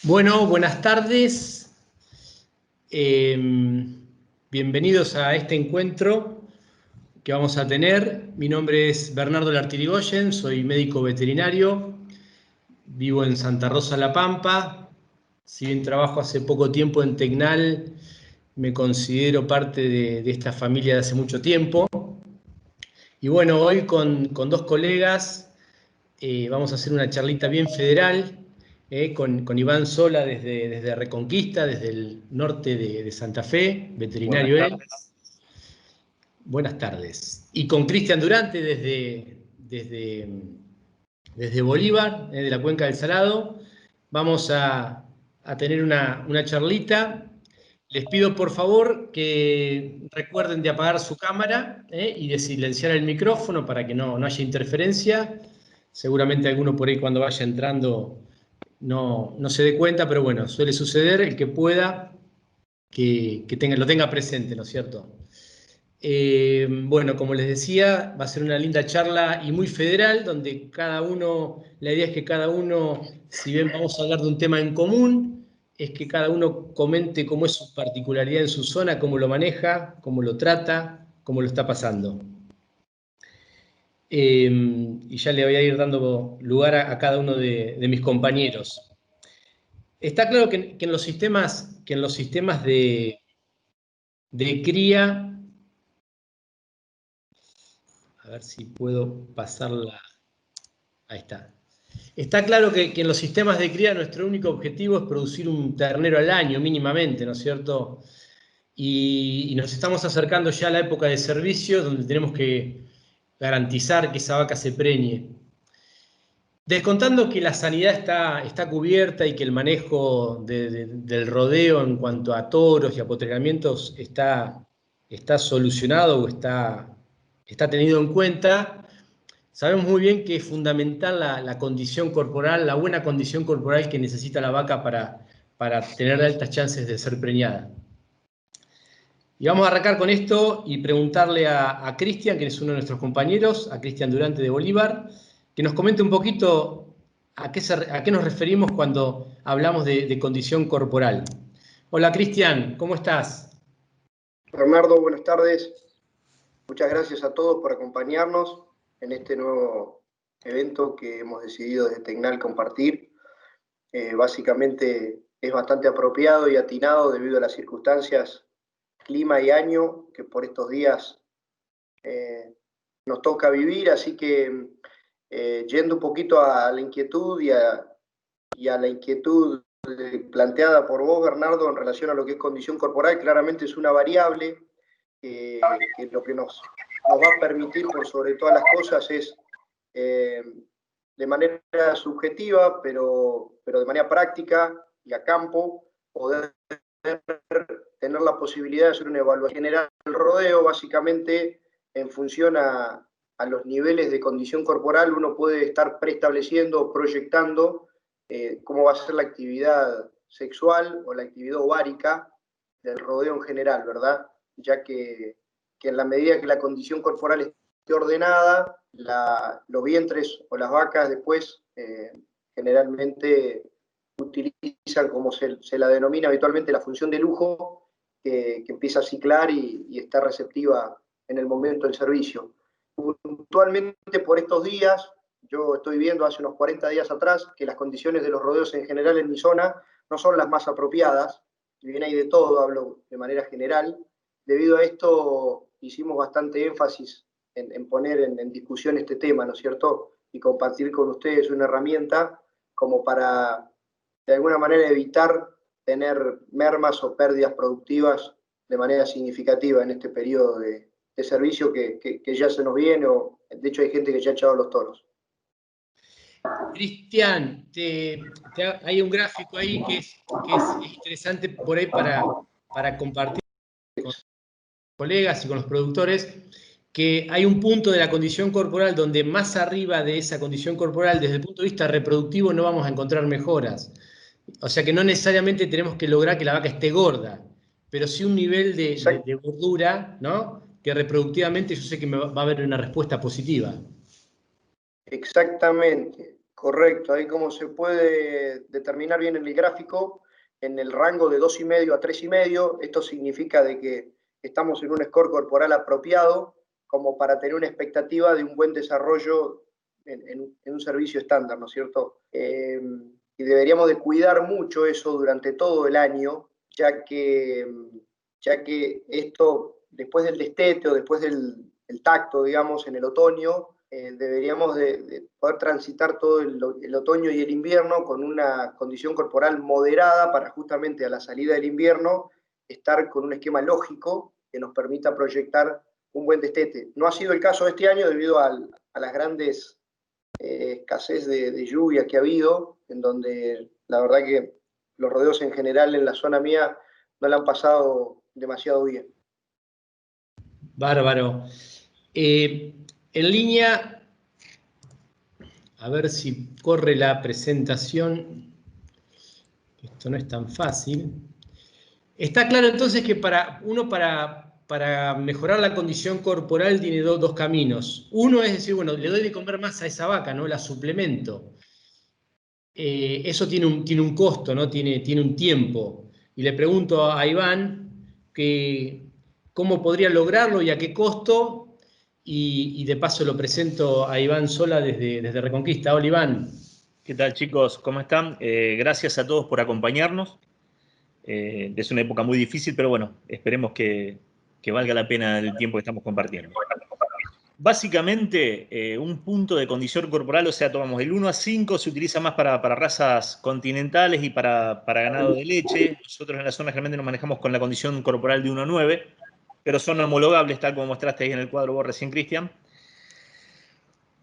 Bueno, buenas tardes. Bienvenidos a este encuentro que vamos a tener. Mi nombre es Bernardo Lartirigoyen, soy médico veterinario, vivo en Santa Rosa, La Pampa. Si bien trabajo hace poco tiempo en Tecnal, me considero parte de esta familia de hace mucho tiempo. Y bueno, hoy con dos colegas vamos a hacer una charlita bien federal con Iván Sola desde Reconquista, desde el norte de Santa Fe, veterinario él. Buenas tardes. Y con Cristian Durante desde Bolívar, de la Cuenca del Salado. Vamos a tener una charlita. Les pido por favor que recuerden de apagar su cámara y de silenciar el micrófono para que no haya interferencia. Seguramente alguno por ahí cuando vaya entrando no se dé cuenta, pero bueno, suele suceder. El que pueda, lo tenga presente, ¿no es cierto? Bueno, como les decía, va a ser una linda charla y muy federal, donde la idea es que cada uno, si bien vamos a hablar de un tema en común, es que cada uno comente cómo es su particularidad en su zona, cómo lo maneja, cómo lo trata, cómo lo está pasando. Y ya le voy a ir dando lugar a cada uno de mis compañeros. Está claro que en los sistemas de cría, a ver si puedo pasarla. Ahí está. Está claro que en los sistemas de cría nuestro único objetivo es producir un ternero al año mínimamente, ¿no es cierto? Y nos estamos acercando ya a la época de servicio donde tenemos que garantizar que esa vaca se preñe. Descontando que la sanidad está cubierta y que el manejo del rodeo en cuanto a toros y apotrigamientos está solucionado o está tenido en cuenta, sabemos muy bien que es fundamental la condición corporal, la buena condición corporal que necesita la vaca para tener altas chances de ser preñada. Y vamos a arrancar con esto y preguntarle a Cristian, que es uno de nuestros compañeros, a Cristian Durante de Bolívar, que nos comente un poquito a qué nos referimos cuando hablamos de condición corporal. Hola Cristian, ¿cómo estás? Bernardo, buenas tardes. Muchas gracias a todos por acompañarnos en este nuevo evento que hemos decidido desde Tecnal compartir. Básicamente es bastante apropiado y atinado debido a las circunstancias, clima y año que por estos días nos toca vivir, así que yendo un poquito a la inquietud y a la inquietud planteada por vos, Bernardo, en relación a lo que es condición corporal, claramente es una variable que lo que nos va a permitir, por sobre todas las cosas, es de manera subjetiva, pero de manera práctica y a campo, poder tener la posibilidad de hacer una evaluación general del rodeo, básicamente en función a los niveles de condición corporal, uno puede estar preestableciendo, proyectando cómo va a ser la actividad sexual o la actividad ovárica del rodeo en general, ¿verdad? Ya que en la medida que la condición corporal esté ordenada, los vientres o las vacas después generalmente utilizan, como se la denomina habitualmente, la función de lujo, que empieza a ciclar y está receptiva en el momento del servicio. Puntualmente por estos días, yo estoy viendo hace unos 40 días atrás que las condiciones de los rodeos en general en mi zona no son las más apropiadas, si bien hay de todo, hablo de manera general. Debido a esto hicimos bastante énfasis en poner en discusión este tema, ¿no es cierto? Y compartir con ustedes una herramienta como para, de alguna manera, evitar tener mermas o pérdidas productivas de manera significativa en este periodo de servicio que ya se nos viene, o de hecho hay gente que ya ha echado los toros. Cristian, hay un gráfico ahí que es interesante por ahí para compartir con colegas y con los productores, que hay un punto de la condición corporal donde más arriba de esa condición corporal, desde el punto de vista reproductivo, no vamos a encontrar mejoras. O sea que no necesariamente tenemos que lograr que la vaca esté gorda, pero sí un nivel de gordura, ¿no? Que reproductivamente yo sé que va a haber una respuesta positiva. Exactamente. Correcto, ahí como se puede determinar bien en el gráfico, en el rango de 2,5 a 3,5, esto significa de que estamos en un score corporal apropiado como para tener una expectativa de un buen desarrollo en un servicio estándar, ¿no es cierto? Y deberíamos de cuidar mucho eso durante todo el año, ya que esto, después del destete o después del tacto, digamos, en el otoño, deberíamos de poder transitar todo el otoño y el invierno con una condición corporal moderada para justamente a la salida del invierno estar con un esquema lógico que nos permita proyectar un buen destete. No ha sido el caso este año debido a las grandes escasez de lluvia que ha habido, en donde la verdad que los rodeos en general en la zona mía no la han pasado demasiado bien. Bárbaro. En línea, a ver si corre la presentación. Esto no es tan fácil. Está claro entonces que para mejorar la condición corporal tiene dos caminos. Uno es decir, bueno, le doy de comer más a esa vaca, ¿no? La suplemento. Eso tiene un costo, ¿no? Tiene un tiempo. Y le pregunto a Iván cómo podría lograrlo y a qué costo. Y de paso lo presento a Iván Sola desde Reconquista. Hola, Iván. ¿Qué tal, chicos? ¿Cómo están? Gracias a todos por acompañarnos. Es una época muy difícil, pero bueno, esperemos que valga la pena el tiempo que estamos compartiendo. Básicamente, un punto de condición corporal, o sea, tomamos el 1 a 5, se utiliza más para razas continentales y para ganado de leche. Nosotros en la zona realmente nos manejamos con la condición corporal de 1 a 9, pero son homologables, tal como mostraste ahí en el cuadro vos recién, Cristian.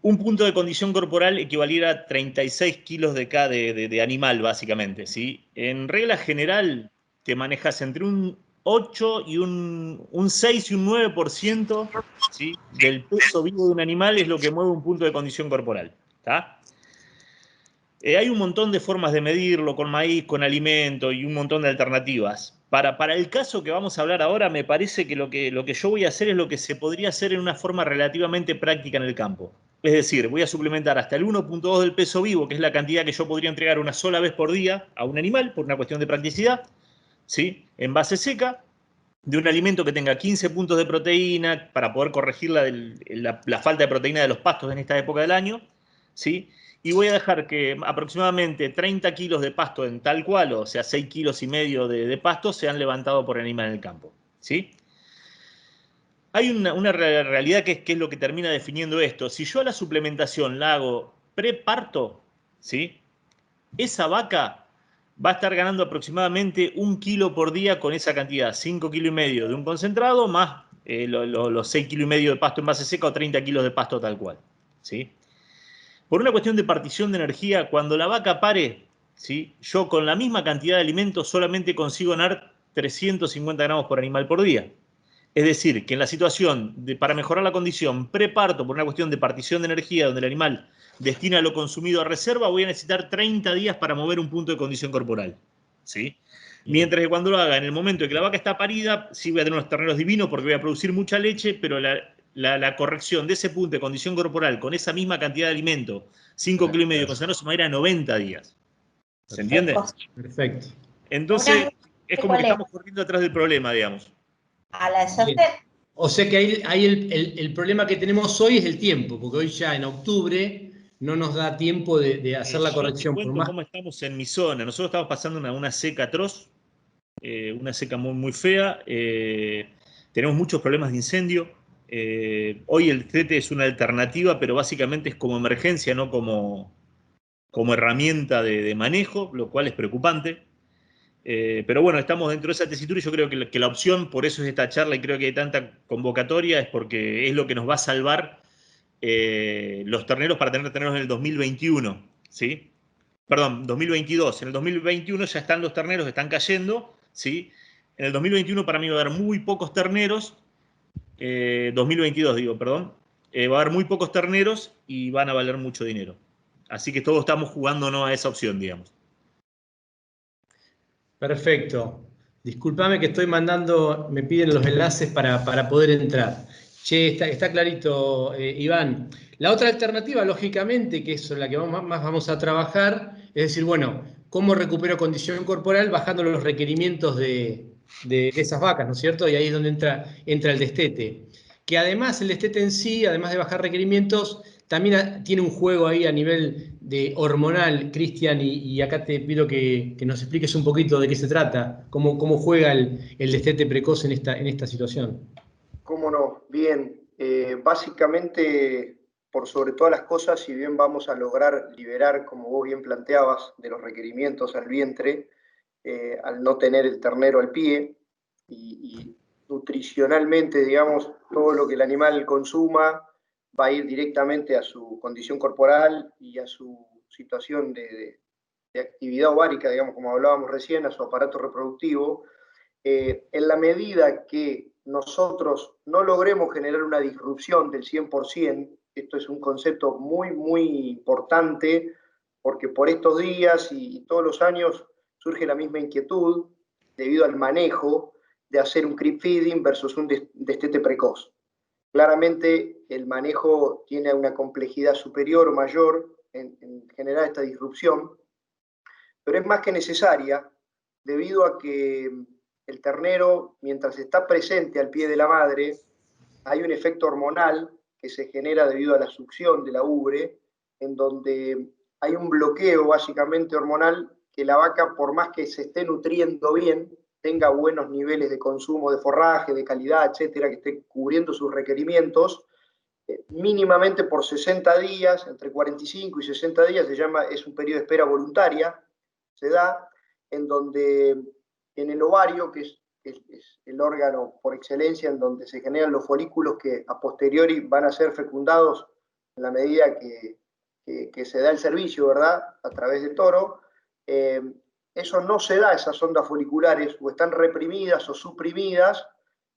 Un punto de condición corporal equivaliera a 36 kilos de animal, básicamente, ¿sí? En regla general, te manejas entre un 8 y un 6 y un 9%, ¿sí? Del peso vivo de un animal es lo que mueve un punto de condición corporal, ¿tá? Hay un montón de formas de medirlo, con maíz, con alimento y un montón de alternativas. Para el caso que vamos a hablar ahora, me parece que lo que yo voy a hacer es lo que se podría hacer en una forma relativamente práctica en el campo. Es decir, voy a suplementar hasta el 1,2 del peso vivo, que es la cantidad que yo podría entregar una sola vez por día a un animal, por una cuestión de practicidad, ¿sí? En base seca, de un alimento que tenga 15 puntos de proteína, para poder corregir la falta de proteína de los pastos en esta época del año, ¿sí? Y voy a dejar que aproximadamente 30 kilos de pasto en tal cual, o sea, 6,5 kilos de pasto, sean levantados por animal en el campo, ¿sí? Hay una realidad que es lo que termina definiendo esto. Si yo a la suplementación la hago preparto, ¿sí? Esa vaca va a estar ganando aproximadamente 1 kilo por día con esa cantidad, 5,5 kilos de un concentrado, más los 6,5 kilos de pasto en base seca o 30 kilos de pasto tal cual, ¿sí? Por una cuestión de partición de energía, cuando la vaca pare, ¿sí? Yo con la misma cantidad de alimentos solamente consigo ganar 350 gramos por animal por día. Es decir, que en la situación para mejorar la condición preparto por una cuestión de partición de energía donde el animal destina lo consumido a reserva, voy a necesitar 30 días para mover un punto de condición corporal, ¿sí? Mientras que cuando lo haga en el momento en que la vaca está parida, sí voy a tener unos terneros divinos porque voy a producir mucha leche, pero la corrección de ese punto de condición corporal con esa misma cantidad de alimento, 5,5 kilos de concentrado, se me va a ir a 90 días. ¿Se entiende? Perfecto. Entonces, es como que estamos corriendo atrás del problema, digamos. O sea que ahí el problema que tenemos hoy es el tiempo, porque hoy ya en octubre no nos da tiempo de hacer la corrección. Yo te cuento cómo estamos en mi zona. Nosotros estamos pasando una seca atroz, una seca muy, muy fea. Tenemos muchos problemas de incendio. Hoy el TETE es una alternativa, pero básicamente es como emergencia, no como herramienta de manejo, lo cual es preocupante. Pero bueno, estamos dentro de esa tesitura y yo creo que la opción, por eso es esta charla y creo que hay tanta convocatoria, es porque es lo que nos va a salvar los terneros para tener terneros en el 2021, ¿sí? Perdón, 2022. En el 2021 ya están los terneros, están cayendo, ¿sí? En el 2021 para mí va a haber muy pocos terneros, 2022 digo, perdón, va a haber muy pocos terneros y van a valer mucho dinero. Así que todos estamos jugándonos a esa opción, digamos. Perfecto. Discúlpame que estoy mandando, me piden los enlaces para poder entrar. Che, está clarito, Iván. La otra alternativa, lógicamente, que es sobre la que más vamos a trabajar, es decir, bueno, ¿cómo recupero condición corporal bajando los requerimientos de esas vacas, ¿no es cierto? Y ahí es donde entra el destete. Que además el destete en sí, además de bajar requerimientos, también tiene un juego ahí a nivel de hormonal, Cristian, y acá te pido que nos expliques un poquito de qué se trata, cómo juega el destete precoz en esta situación. ¿Cómo no? Bien, básicamente, por sobre todas las cosas, si bien vamos a lograr liberar, como vos bien planteabas, de los requerimientos al vientre, al no tener el ternero al pie, y nutricionalmente, digamos, todo lo que el animal consuma va a ir directamente a su condición corporal y a su situación de actividad ovárica, digamos, como hablábamos recién, a su aparato reproductivo. En la medida que nosotros no logremos generar una disrupción del 100%, esto es un concepto muy, muy importante, porque por estos días y todos los años surge la misma inquietud debido al manejo de hacer un creep feeding versus un destete precoz. Claramente el manejo tiene una complejidad superior o mayor en generar esta disrupción, pero es más que necesaria debido a que el ternero, mientras está presente al pie de la madre, hay un efecto hormonal que se genera debido a la succión de la ubre, en donde hay un bloqueo básicamente hormonal que la vaca, por más que se esté nutriendo bien, tenga buenos niveles de consumo de forraje, de calidad, etcétera, que esté cubriendo sus requerimientos, mínimamente por 60 días, entre 45 y 60 días, es un periodo de espera voluntaria, se da, en donde en el ovario, que es el órgano por excelencia en donde se generan los folículos que a posteriori van a ser fecundados en la medida que se da el servicio, ¿verdad? A través del toro. Eso no se da, esas ondas foliculares, o están reprimidas o suprimidas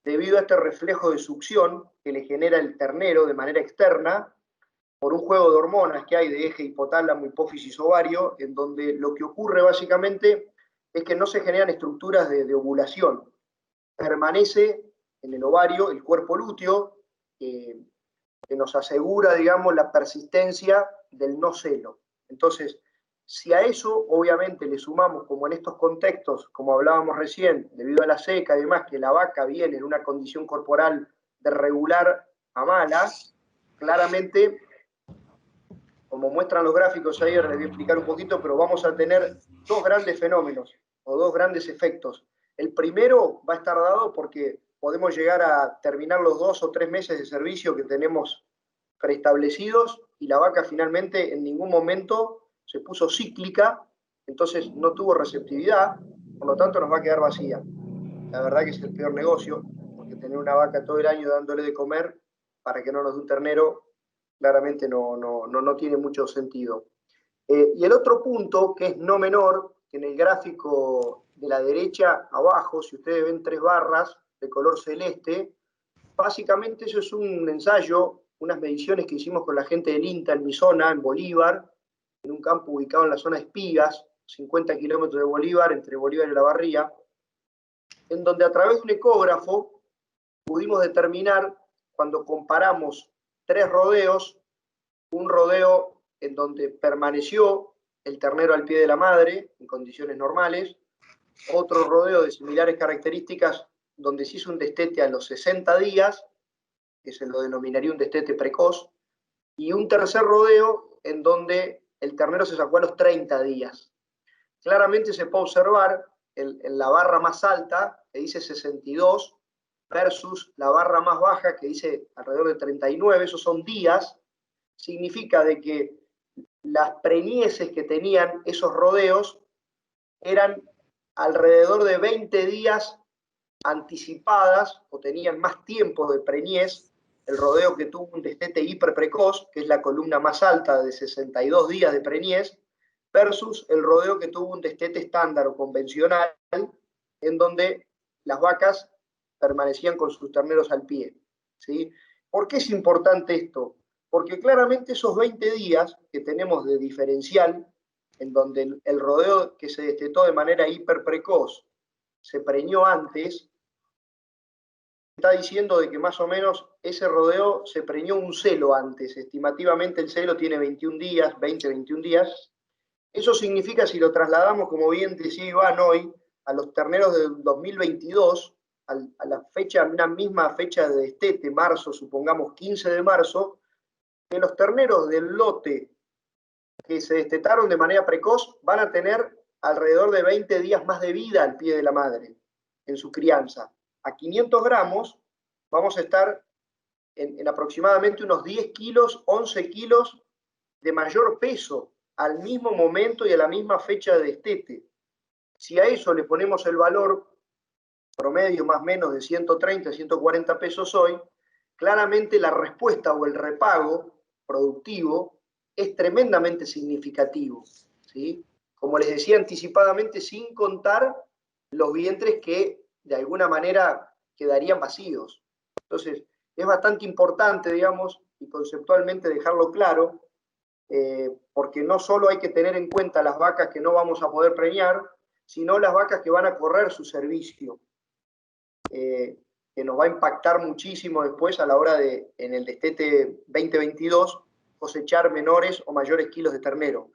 debido a este reflejo de succión que le genera el ternero de manera externa por un juego de hormonas que hay de eje hipotálamo, hipófisis, ovario, en donde lo que ocurre básicamente es que no se generan estructuras de ovulación. Permanece en el ovario el cuerpo lúteo, que nos asegura, digamos, la persistencia del no celo. Entonces, si a eso obviamente le sumamos, como en estos contextos, como hablábamos recién, debido a la seca y demás, que la vaca viene en una condición corporal de regular a mala, claramente, como muestran los gráficos ayer, les voy a explicar un poquito, pero vamos a tener dos grandes fenómenos o dos grandes efectos. El primero va a estar dado porque podemos llegar a terminar los 2 o 3 meses de servicio que tenemos preestablecidos y la vaca finalmente en ningún momento se puso cíclica, entonces no tuvo receptividad, por lo tanto nos va a quedar vacía. La verdad que es el peor negocio, porque tener una vaca todo el año dándole de comer para que no nos dé un ternero, claramente no tiene mucho sentido. Y el otro punto, que es no menor, que en el gráfico de la derecha abajo, si ustedes ven 3 barras de color celeste, básicamente eso es un ensayo, unas mediciones que hicimos con la gente del INTA en mi zona, en Bolívar, en un campo ubicado en la zona de Espigas, 50 kilómetros de Bolívar, entre Bolívar y La Barría, en donde a través de un ecógrafo pudimos determinar, cuando comparamos 3 rodeos, un rodeo en donde permaneció el ternero al pie de la madre en condiciones normales, otro rodeo de similares características donde se hizo un destete a los 60 días, que se lo denominaría un destete precoz, y un tercer rodeo en donde el ternero se sacó a los 30 días. Claramente se puede observar en la barra más alta, que dice 62, versus la barra más baja, que dice alrededor de 39, esos son días, significa de que las preñeces que tenían esos rodeos eran alrededor de 20 días anticipadas o tenían más tiempo de preñez. El rodeo que tuvo un destete hiperprecoz, que es la columna más alta de 62 días de preñez, versus el rodeo que tuvo un destete estándar o convencional, en donde las vacas permanecían con sus terneros al pie. ¿Sí? ¿Por qué es importante esto? Porque claramente esos 20 días que tenemos de diferencial, en donde el rodeo que se destetó de manera hiperprecoz se preñó antes, está diciendo de que más o menos ese rodeo se preñó un celo antes. Estimativamente el celo tiene 21 días, 20, 21 días. Eso significa, si lo trasladamos, como bien decía Iván hoy, a los terneros del 2022, a la fecha, una misma fecha de destete, marzo, supongamos 15 de marzo, que los terneros del lote que se destetaron de manera precoz van a tener alrededor de 20 días más de vida al pie de la madre en su crianza. A 500 gramos vamos a estar en aproximadamente unos 10 kilos, 11 kilos de mayor peso al mismo momento y a la misma fecha de destete. Si a eso le ponemos el valor promedio más o menos de 130, 140 pesos hoy, claramente la respuesta o el repago productivo es tremendamente significativo, ¿sí? Como les decía anticipadamente, sin contar los vientres que de alguna manera quedarían vacíos. Entonces, es bastante importante, digamos, y conceptualmente dejarlo claro, porque no solo hay que tener en cuenta las vacas que no vamos a poder preñar, sino las vacas que van a correr su servicio, que nos va a impactar muchísimo después a la hora de, en el destete 2022, cosechar menores o mayores kilos de ternero.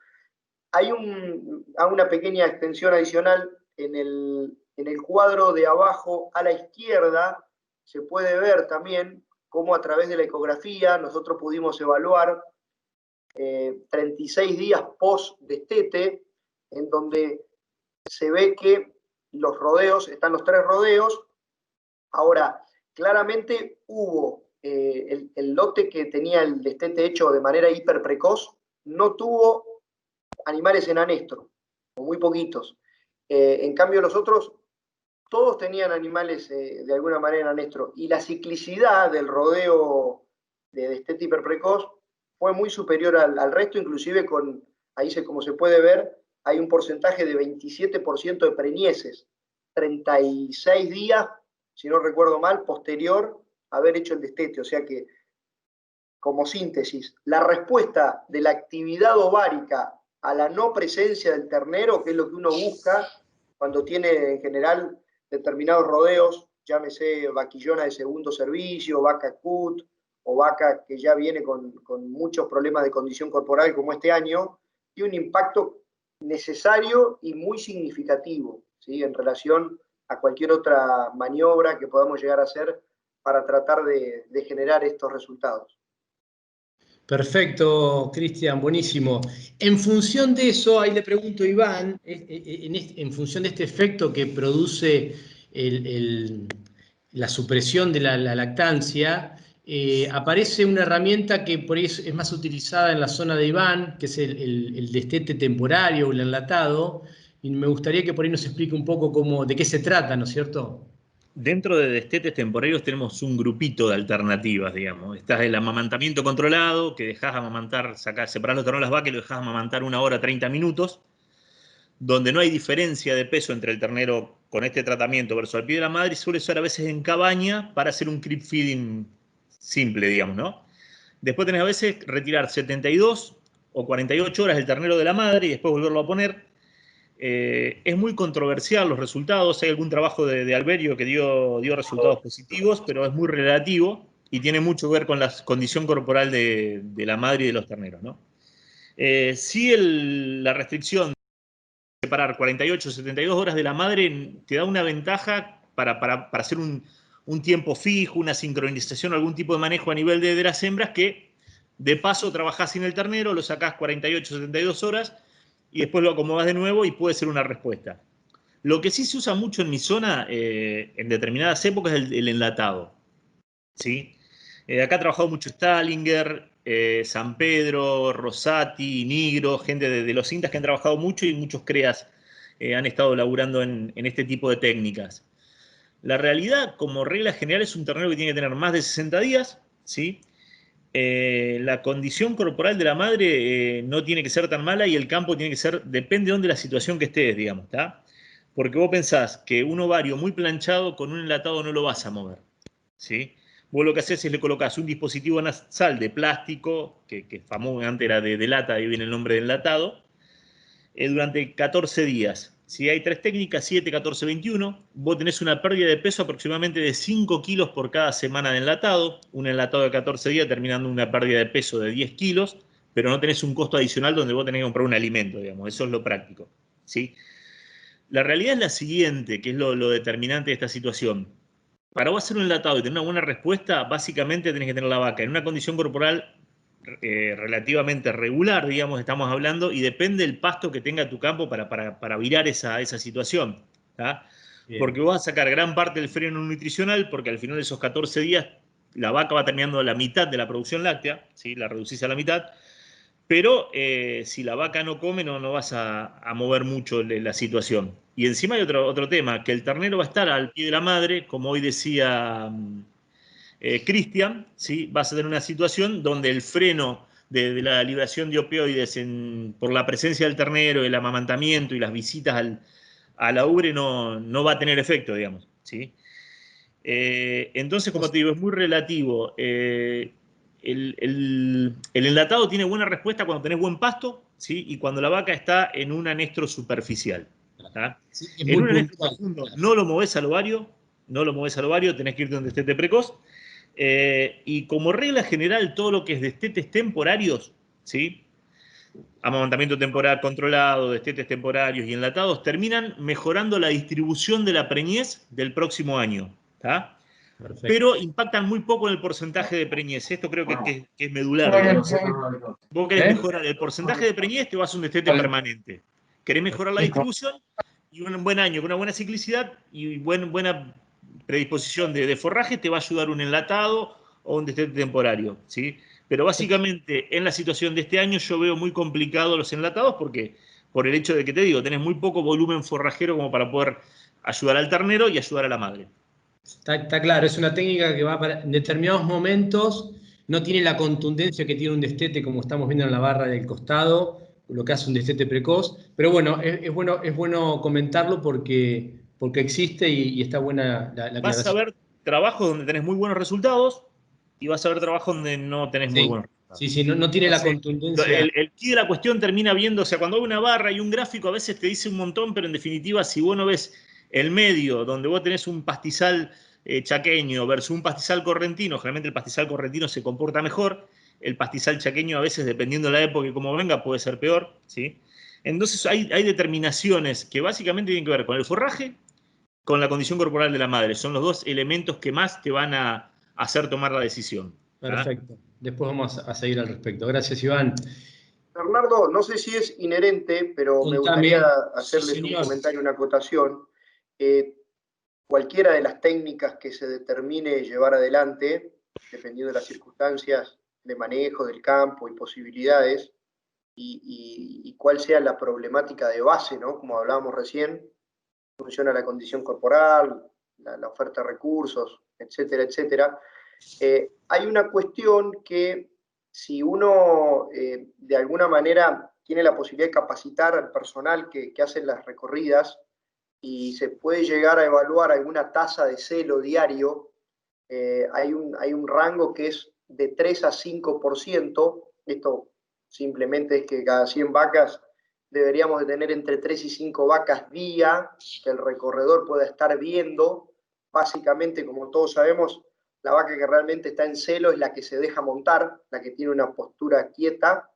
Hay una pequeña extensión adicional en el cuadro de abajo a la izquierda, se puede ver también cómo a través de la ecografía nosotros pudimos evaluar 36 días post destete, en donde se ve que los rodeos, están los 3 rodeos. Ahora, claramente hubo el lote que tenía el destete hecho de manera hiper precoz, no tuvo animales en anestro, o muy poquitos. En cambio, los otros, todos tenían animales de alguna manera en anestro. Y la ciclicidad del rodeo de destete hiper precoz fue muy superior al resto, inclusive con, ahí como se puede ver, hay un porcentaje de 27% de preñeces, 36 días, si no recuerdo mal, posterior a haber hecho el destete. O sea que, como síntesis, la respuesta de la actividad ovárica a la no presencia del ternero, que es lo que uno busca cuando tiene en general determinados rodeos, llámese vaquillona de segundo servicio, vaca cut, o vaca que ya viene con muchos problemas de condición corporal como este año, tiene un impacto necesario y muy significativo, ¿sí?, en relación a cualquier otra maniobra que podamos llegar a hacer para tratar de generar estos resultados. Perfecto, Cristian, buenísimo. En función de eso, ahí le pregunto a Iván, en función de este efecto que produce la supresión de la lactancia, aparece una herramienta que por ahí es más utilizada en la zona de Iván, que es el destete temporario o el enlatado, y me gustaría que por ahí nos explique un poco de qué se trata, ¿no es cierto? Dentro de destetes temporarios tenemos un grupito de alternativas, digamos. Está el amamantamiento controlado, que dejás amamantar, separás los terneros de las vacas y lo dejás amamantar 1 hora 30 minutos, donde no hay diferencia de peso entre el ternero con este tratamiento versus al pie de la madre, y suele ser a veces en cabaña para hacer un crib feeding simple, digamos, ¿no? Después tenés a veces retirar 72 o 48 horas el ternero de la madre y después volverlo a poner. Es muy controversial los resultados. Hay algún trabajo de Alberio que dio resultados positivos, pero es muy relativo y tiene mucho que ver con la condición corporal de la madre y de los terneros, ¿no? Sí, la restricción de separar 48 o 72 horas de la madre te da una ventaja para hacer un tiempo fijo, una sincronización, algún tipo de manejo a nivel de las hembras, que de paso trabajás sin el ternero, lo sacás 48 o 72 horas y después lo acomodas de nuevo y puede ser una respuesta. Lo que sí se usa mucho en mi zona, en determinadas épocas, es el enlatado, ¿sí? Acá ha trabajado mucho Stallinger, San Pedro, Rosati, Nigro, gente de los INTAs que han trabajado mucho, y muchos CREAs han estado laburando en este tipo de técnicas. La realidad, como regla general, es un ternero que tiene que tener más de 60 días, ¿sí? La condición corporal de la madre no tiene que ser tan mala, y el campo tiene que ser, depende de dónde la situación que estés, digamos, ¿está? Porque vos pensás que un ovario muy planchado con un enlatado no lo vas a mover, ¿sí? Vos lo que haces es le colocás un dispositivo nasal de plástico, que famoso antes era de lata, ahí viene el nombre de enlatado, durante 14 días. Si hay 3 técnicas, 7, 14, 21. Vos tenés una pérdida de peso aproximadamente de 5 kilos por cada semana de enlatado. Un enlatado de 14 días terminando una pérdida de peso de 10 kilos, pero no tenés un costo adicional donde vos tenés que comprar un alimento, digamos. Eso es lo práctico, ¿sí? La realidad es la siguiente, que es lo determinante de esta situación. Para vos hacer un enlatado y tener una buena respuesta, básicamente tenés que tener la vaca en una condición corporal relativamente regular, digamos, estamos hablando, y depende del pasto que tenga tu campo para virar esa situación. ¿Tá? Porque vas a sacar gran parte del freno nutricional, porque al final de esos 14 días la vaca va terminando la mitad de la producción láctea, ¿sí? La reducís a la mitad, pero si la vaca no come, no vas a mover mucho la situación. Y encima hay otro tema, que el ternero va a estar al pie de la madre, como hoy decía Cristian, ¿sí? Vas a tener una situación donde el freno de la liberación de opioides por la presencia del ternero, el amamantamiento y las visitas a la ubre no va a tener efecto, digamos, ¿sí? Entonces, como te digo, es muy relativo. El enlatado tiene buena respuesta cuando tenés buen pasto, ¿sí? Y cuando la vaca está en un anestro superficial. Sí, en un anestro profundo no lo movés al ovario, tenés que irte donde destete precoz. Y como regla general, todo lo que es destetes temporarios, ¿sí? Amamantamiento temporal controlado, destetes temporarios y enlatados, terminan mejorando la distribución de la preñez del próximo año. ¿Tá? Pero impactan muy poco en el porcentaje de preñez. Esto creo que es medular. Vos querés mejorar el porcentaje de preñez, te vas a un destete permanente. Querés mejorar la distribución y un buen año con una buena ciclicidad y buena predisposición de forraje te va a ayudar un enlatado o un destete temporario, ¿sí? Pero básicamente en la situación de este año yo veo muy complicado los enlatados porque por el hecho de que te digo, tenés muy poco volumen forrajero como para poder ayudar al ternero y ayudar a la madre. Está claro, es una técnica que va para, en determinados momentos, no tiene la contundencia que tiene un destete, como estamos viendo en la barra del costado, lo que hace un destete precoz. Pero bueno, es bueno comentarlo porque existe y está buena la aclaración. Vas a ver trabajos donde tenés muy buenos resultados y vas a ver trabajos donde no tenés muy buenos resultados. Sí, no tiene la contundencia. El key de la cuestión termina viendo, o sea, cuando hay una barra y un gráfico a veces te dice un montón, pero en definitiva, si vos no ves el medio, donde vos tenés un pastizal chaqueño versus un pastizal correntino, generalmente el pastizal correntino se comporta mejor, el pastizal chaqueño a veces, dependiendo de la época y cómo venga, puede ser peor, ¿sí? Entonces hay determinaciones que básicamente tienen que ver con el forraje, con la condición corporal de la madre. Son los dos elementos que más te van a hacer tomar la decisión. Perfecto. Después vamos a seguir al respecto. Gracias, Iván. Bernardo, no sé si es inherente, pero me gustaría hacerles un comentario, una acotación. Cualquiera de las técnicas que se determine llevar adelante, dependiendo de las circunstancias de manejo del campo y posibilidades, y cuál sea la problemática de base, ¿no? Como hablábamos recién, funciona la condición corporal, la oferta de recursos, etcétera, etcétera. Hay una cuestión que si uno de alguna manera tiene la posibilidad de capacitar al personal que hace las recorridas y se puede llegar a evaluar alguna tasa de celo diario, hay un rango que es de 3 a 5%. Esto simplemente es que cada 100 vacas deberíamos de tener entre 3 y 5 vacas día que el recorredor pueda estar viendo. Básicamente, como todos sabemos, la vaca que realmente está en celo es la que se deja montar, la que tiene una postura quieta.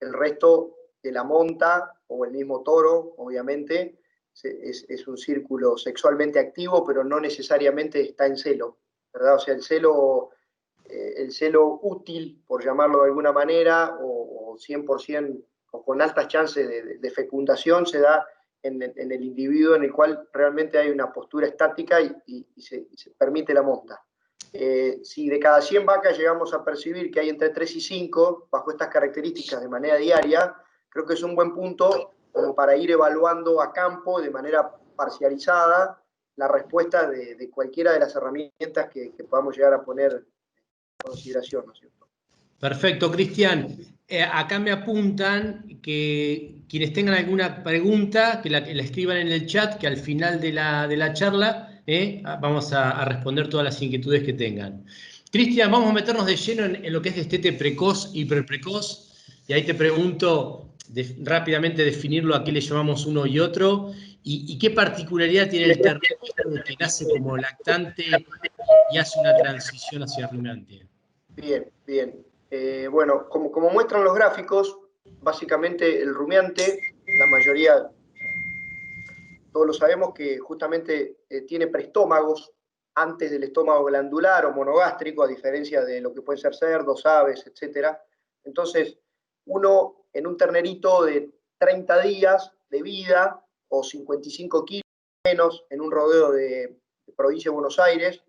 El resto que la monta, o el mismo toro, obviamente, es un círculo sexualmente activo, pero no necesariamente está en celo, ¿verdad? O sea, el celo útil, por llamarlo de alguna manera, o 100%, o con altas chances de fecundación, se da en el individuo en el cual realmente hay una postura estática y se permite la monta. Si de cada 100 vacas llegamos a percibir que hay entre 3 y 5, bajo estas características de manera diaria, creo que es un buen punto como para ir evaluando a campo de manera parcializada la respuesta de cualquiera de las herramientas que podamos llegar a poner en consideración, ¿no es cierto? Perfecto, Cristian. Acá me apuntan que quienes tengan alguna pregunta, que la escriban en el chat, que al final de la charla vamos a responder todas las inquietudes que tengan. Cristian, vamos a meternos de lleno en lo que es destete precoz y preprecoz. Y ahí te pregunto, rápidamente definirlo a qué le llamamos uno y otro, y qué particularidad tiene el ternero que nace como lactante y hace una transición hacia rumiante. Bien, bien. Bueno, como muestran los gráficos, básicamente el rumiante, la mayoría, todos lo sabemos que justamente tiene preestómagos antes del estómago glandular o monogástrico, a diferencia de lo que pueden ser cerdos, aves, etc. Entonces, uno en un ternerito de 30 días de vida o 55 kilos menos en un rodeo de provincia de Buenos Aires,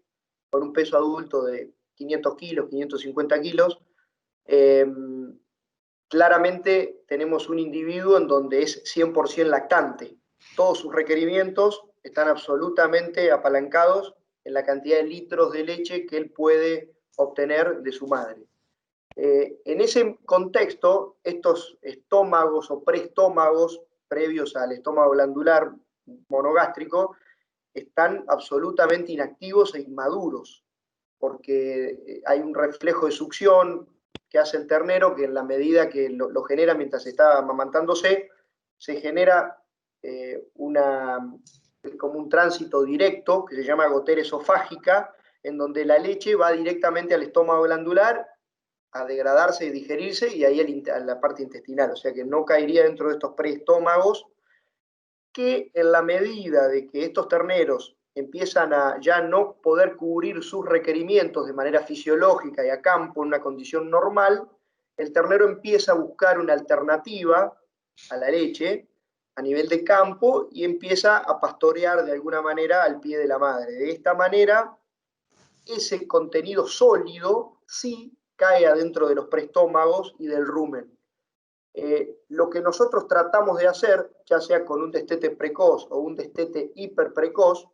con un peso adulto de 500 kilos, 550 kilos, claramente tenemos un individuo en donde es 100% lactante. Todos sus requerimientos están absolutamente apalancados en la cantidad de litros de leche que él puede obtener de su madre. En ese contexto, estos estómagos o preestómagos previos al estómago glandular monogástrico están absolutamente inactivos e inmaduros, porque hay un reflejo de succión que hace el ternero, que en la medida que lo genera mientras está amamantándose, se genera como un tránsito directo, que se llama gotera esofágica, en donde la leche va directamente al estómago glandular a degradarse y digerirse, y ahí a la parte intestinal, o sea que no caería dentro de estos preestómagos, que en la medida de que estos terneros empiezan a ya no poder cubrir sus requerimientos de manera fisiológica y a campo en una condición normal, el ternero empieza a buscar una alternativa a la leche a nivel de campo y empieza a pastorear de alguna manera al pie de la madre. De esta manera, ese contenido sólido sí cae adentro de los preestómagos y del rumen. Lo que nosotros tratamos de hacer, ya sea con un destete precoz o un destete hiperprecoz,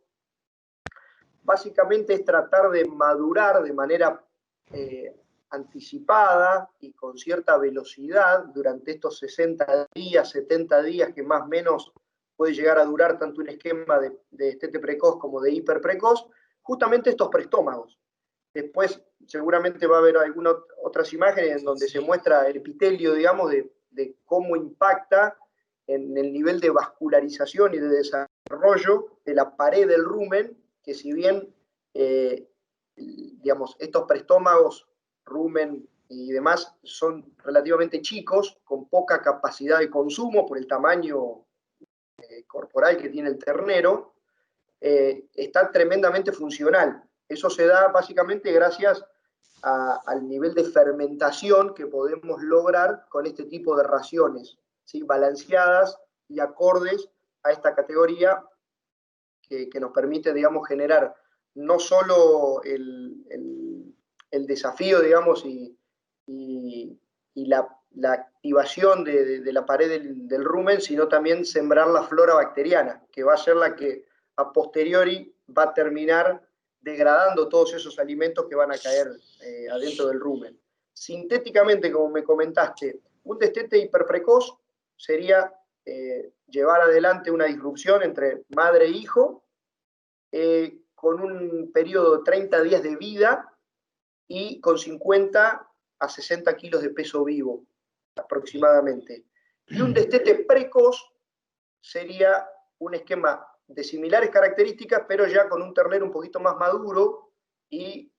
básicamente es tratar de madurar de manera anticipada y con cierta velocidad durante estos 60 días, 70 días, que más o menos puede llegar a durar tanto un esquema de destete precoz como de hiperprecoz, justamente estos preestómagos. Después seguramente va a haber algunas otras imágenes en donde se muestra el epitelio, digamos, de cómo impacta en el nivel de vascularización y de desarrollo de la pared del rumen, que si bien, digamos, estos preestómagos, rumen y demás son relativamente chicos, con poca capacidad de consumo por el tamaño corporal que tiene el ternero, está tremendamente funcional. Eso se da básicamente gracias al nivel de fermentación que podemos lograr con este tipo de raciones, ¿sí? Balanceadas y acordes a esta categoría que nos permite, digamos, generar no solo el desafío, digamos, y la activación de la pared del rumen, sino también sembrar la flora bacteriana, que va a ser la que a posteriori va a terminar degradando todos esos alimentos que van a caer adentro del rumen. Sintéticamente, como me comentaste, un destete hiperprecoz sería llevar adelante una disrupción entre madre e hijo, con un periodo de 30 días de vida y con 50 a 60 kilos de peso vivo, aproximadamente. Y un destete precoz sería un esquema de similares características, pero ya con un ternero un poquito más maduro y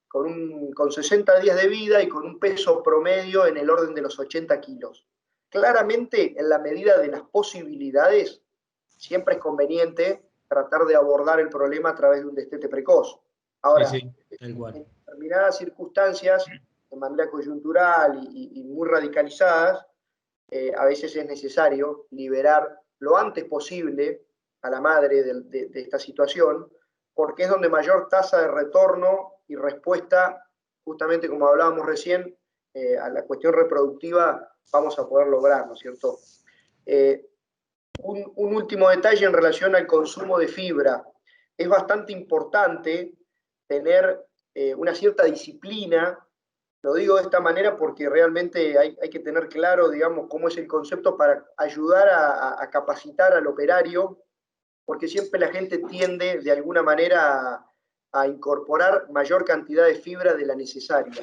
con 60 días de vida y con un peso promedio en el orden de los 80 kilos. Claramente, en la medida de las posibilidades, siempre es conveniente tratar de abordar el problema a través de un destete precoz. Ahora, sí, tal cual. En determinadas circunstancias, de manera coyuntural y muy radicalizadas, a veces es necesario liberar lo antes posible a la madre de esta situación, porque es donde mayor tasa de retorno y respuesta, justamente como hablábamos recién, a la cuestión reproductiva vamos a poder lograr, ¿no es cierto? Un último detalle en relación al consumo de fibra. Es bastante importante tener una cierta disciplina. Lo digo de esta manera porque realmente hay que tener claro, digamos, cómo es el concepto para ayudar a capacitar al operario, porque siempre la gente tiende de alguna manera a incorporar mayor cantidad de fibra de la necesaria.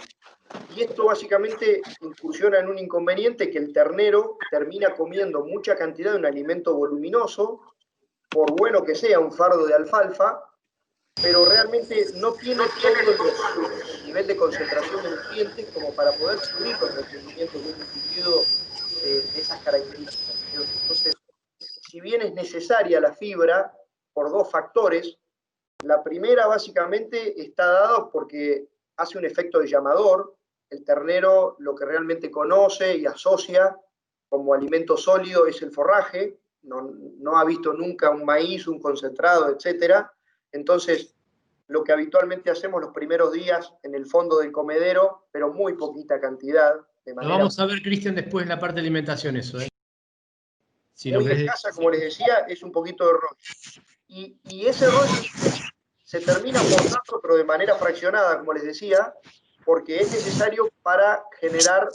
Y esto básicamente incursiona en un inconveniente, que el ternero termina comiendo mucha cantidad de un alimento voluminoso, por bueno que sea un fardo de alfalfa, pero realmente no tiene todo el nivel de concentración de nutrientes como para poder cubrir los requerimientos de un individuo de esas características. Entonces, si bien es necesaria la fibra por dos factores, la primera básicamente está dada porque hace un efecto de llamador. El ternero lo que realmente conoce y asocia como alimento sólido es el forraje, no ha visto nunca un maíz, un concentrado, etc. Entonces, lo que habitualmente hacemos los primeros días en el fondo del comedero, pero muy poquita cantidad. De manera Lo vamos a ver, Cristian, después en la parte de alimentación eso. Si muy escasa, como les decía, es un poquito de rollo. Y ese rollo se termina aportando, pero de manera fraccionada, como les decía, porque es necesario para generar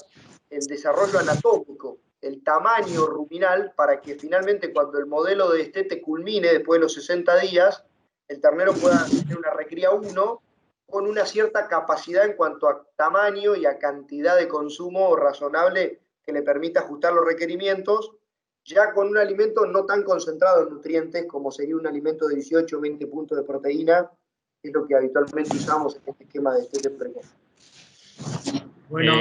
el desarrollo anatómico, el tamaño ruminal, para que finalmente cuando el modelo de destete culmine después de los 60 días, el ternero pueda tener una recría 1 con una cierta capacidad en cuanto a tamaño y a cantidad de consumo razonable que le permita ajustar los requerimientos, ya con un alimento no tan concentrado en nutrientes como sería un alimento de 18 o 20 puntos de proteína, que es lo que habitualmente usamos en este esquema de destete precoz. Bueno,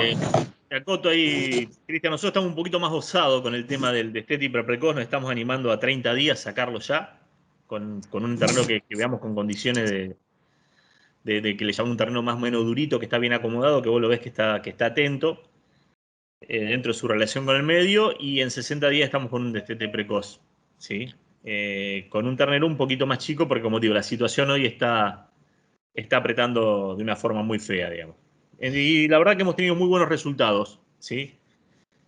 acoto ahí, Cristian, nosotros estamos un poquito más osados con el tema del destete precoz, nos estamos animando a 30 días sacarlo ya, con un ternero que veamos con condiciones de que le llamamos un ternero más o menos durito, que está bien acomodado, que vos lo ves que está atento. Dentro de su relación con el medio, y en 60 días estamos con un destete precoz, ¿sí? Con un ternero un poquito más chico, porque como digo, la situación hoy está apretando de una forma muy fea, digamos. Y la verdad que hemos tenido muy buenos resultados, ¿sí?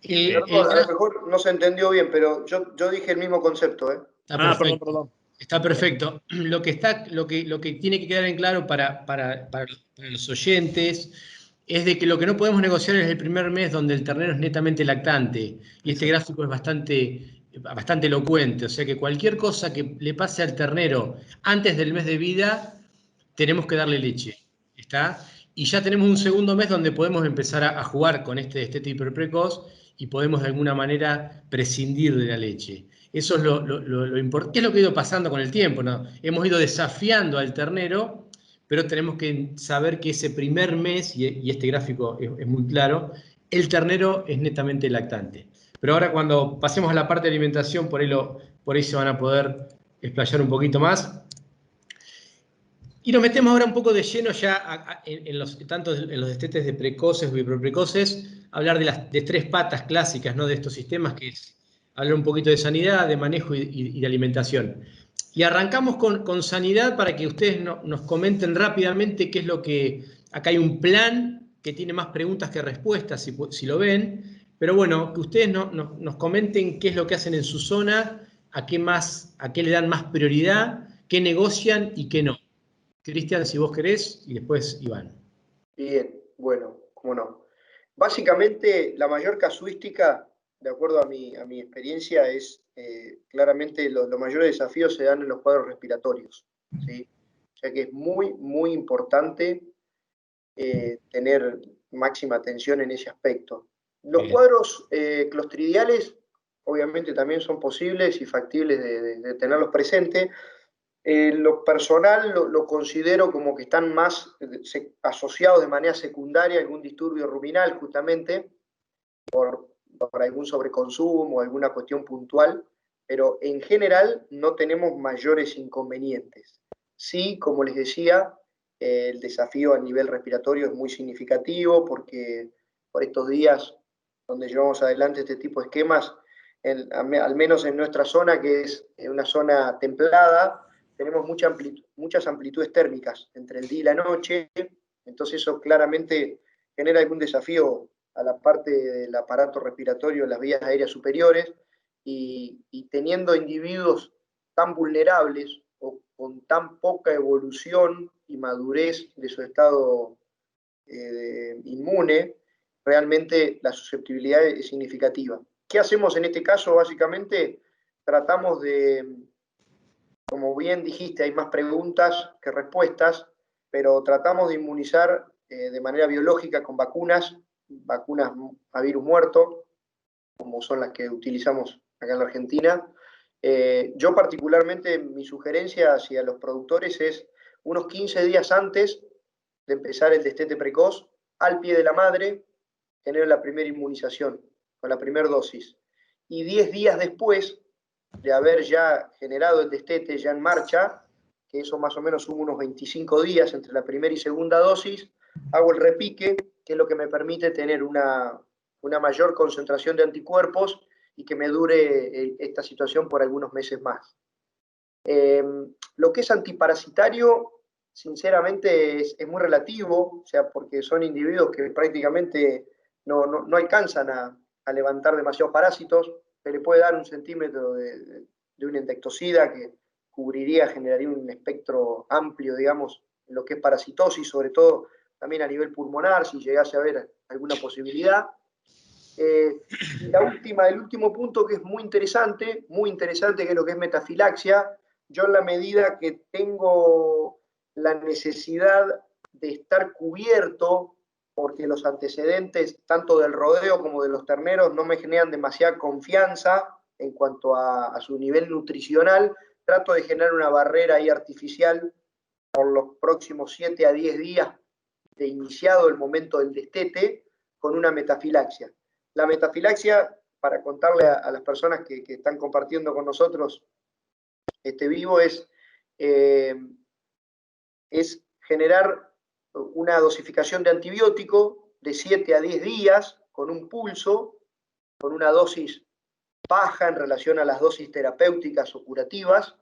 Perdón, a lo mejor no se entendió bien, pero yo dije el mismo concepto, ¿eh? Perdón. Está perfecto. Lo que tiene que quedar en claro para los oyentes es de que lo que no podemos negociar es el primer mes, donde el ternero es netamente lactante. Y este gráfico es bastante elocuente. O sea que cualquier cosa que le pase al ternero antes del mes de vida, tenemos que darle leche. ¿Está? Y ya tenemos un segundo mes donde podemos empezar a jugar con este destete hiperprecoz y podemos de alguna manera prescindir de la leche. Eso es lo importante. ¿Qué es lo que ha ido pasando con el tiempo? ¿No? Hemos ido desafiando al ternero, pero tenemos que saber que ese primer mes, y este gráfico es muy claro, el ternero es netamente lactante. Pero ahora cuando pasemos a la parte de alimentación, por ahí se van a poder explayar un poquito más. Y nos metemos ahora un poco de lleno ya tanto en los destetes de precoces o hiperprecoces, hablar de tres patas clásicas, ¿no? De estos sistemas, que es hablar un poquito de sanidad, de manejo y de alimentación. Y arrancamos con sanidad para que ustedes nos comenten rápidamente qué es lo que... Acá hay un plan que tiene más preguntas que respuestas, si lo ven, pero bueno, que ustedes nos comenten qué es lo que hacen en su zona, a qué le dan más prioridad, qué negocian y qué no. Cristian, si vos querés, y después Iván. Bien, bueno, cómo no. Básicamente, la mayor casuística, de acuerdo a mi experiencia, es claramente los mayores desafíos se dan en los cuadros respiratorios, ¿sí? O sea que es muy, muy importante tener máxima atención en ese aspecto. Los cuadros clostridiales, obviamente, también son posibles y factibles de tenerlos presentes. Lo personal lo considero como que están más asociados de manera secundaria a algún disturbio ruminal, justamente por algún sobreconsumo o alguna cuestión puntual, pero en general no tenemos mayores inconvenientes. Sí, como les decía, el desafío a nivel respiratorio es muy significativo, porque por estos días donde llevamos adelante este tipo de esquemas, al menos en nuestra zona, que es una zona templada, tenemos muchas amplitudes térmicas entre el día y la noche, entonces eso claramente genera algún desafío a la parte del aparato respiratorio en las vías aéreas superiores, y teniendo individuos tan vulnerables o con tan poca evolución y madurez de su estado inmune, realmente la susceptibilidad es significativa. ¿Qué hacemos en este caso? Básicamente tratamos de, como bien dijiste, hay más preguntas que respuestas, pero tratamos de inmunizar de manera biológica con vacunas a virus muerto, como son las que utilizamos acá en la Argentina. Yo particularmente, mi sugerencia hacia los productores es unos 15 días antes de empezar el destete precoz, al pie de la madre, tener la primera inmunización, con la primera dosis. Y 10 días después de haber ya generado el destete, ya en marcha, que eso más o menos son unos 25 días entre la primera y segunda dosis, hago el repique, que es lo que me permite tener una mayor concentración de anticuerpos y que me dure esta situación por algunos meses más. Lo que es antiparasitario, sinceramente, es muy relativo, o sea, porque son individuos que prácticamente no alcanzan a levantar demasiados parásitos. Se le puede dar 1 centímetro de un insecticida que generaría un espectro amplio, digamos, en lo que es parasitosis, sobre todo también a nivel pulmonar, si llegase a haber alguna posibilidad. Y el último punto que es muy interesante, que es lo que es metafilaxia. Yo, en la medida que tengo la necesidad de estar cubierto, porque los antecedentes tanto del rodeo como de los terneros no me generan demasiada confianza en cuanto a su nivel nutricional, trato de generar una barrera ahí artificial por los próximos 7 a 10 días de iniciado el momento del destete con una metafilaxia. La metafilaxia, para contarle a las personas que están compartiendo con nosotros este vivo, es generar una dosificación de antibiótico de 7 a 10 días con un pulso, con una dosis baja en relación a las dosis terapéuticas o curativas,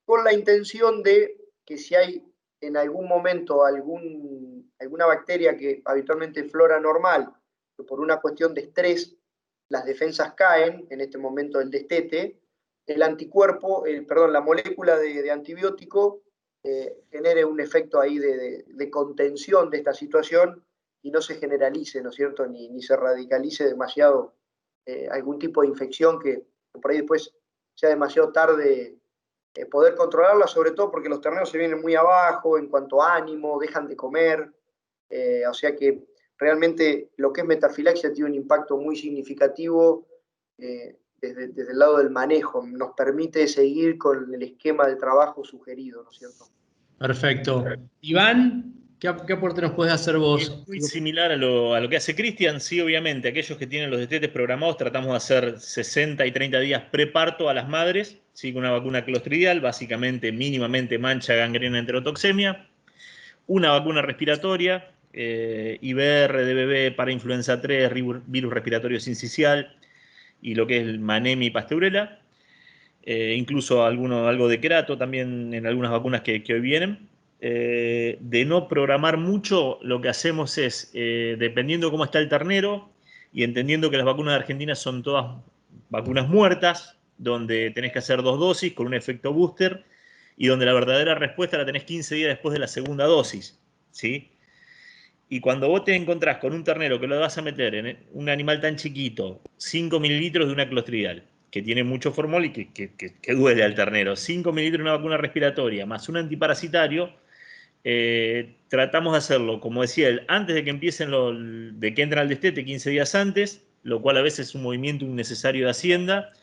con la intención de que si hay en algún momento alguna bacteria que habitualmente flora normal, que por una cuestión de estrés las defensas caen en este momento del destete, el anticuerpo, la molécula de antibiótico genere un efecto ahí de contención de esta situación y no se generalice, ¿no es cierto?, ni se radicalice demasiado algún tipo de infección que por ahí después sea demasiado tarde poder controlarla, sobre todo porque los terneros se vienen muy abajo en cuanto a ánimo, dejan de comer, o sea que realmente lo que es metafilaxia tiene un impacto muy significativo desde el lado del manejo, nos permite seguir con el esquema de trabajo sugerido, ¿no es cierto? Perfecto. Iván, ¿qué aporte nos puedes hacer vos? Es muy similar a lo que hace Cristian, sí, obviamente. Aquellos que tienen los destetes programados, tratamos de hacer 60 y 30 días preparto a las madres, ¿sí? Con una vacuna clostridial, básicamente, mínimamente mancha, gangrena, enterotoxemia, una vacuna respiratoria, IBR, DBB, para influenza 3, virus respiratorio sincicial, y lo que es el Manemi y Pasteurela, incluso algo de Crato también en algunas vacunas que hoy vienen. De no programar mucho, lo que hacemos es, dependiendo cómo está el ternero y entendiendo que las vacunas de Argentina son todas vacunas muertas, donde tenés que hacer 2 dosis con un efecto booster y donde la verdadera respuesta la tenés 15 días después de la segunda dosis, ¿sí? Y cuando vos te encontrás con un ternero que lo vas a meter en un animal tan chiquito, 5 mililitros de una clostridial, que tiene mucho formol y que duele al ternero, 5 mililitros de una vacuna respiratoria, más un antiparasitario, tratamos de hacerlo, como decía él, antes de que empiecen de que entren al destete, 15 días antes, lo cual a veces es un movimiento innecesario de Hacienda.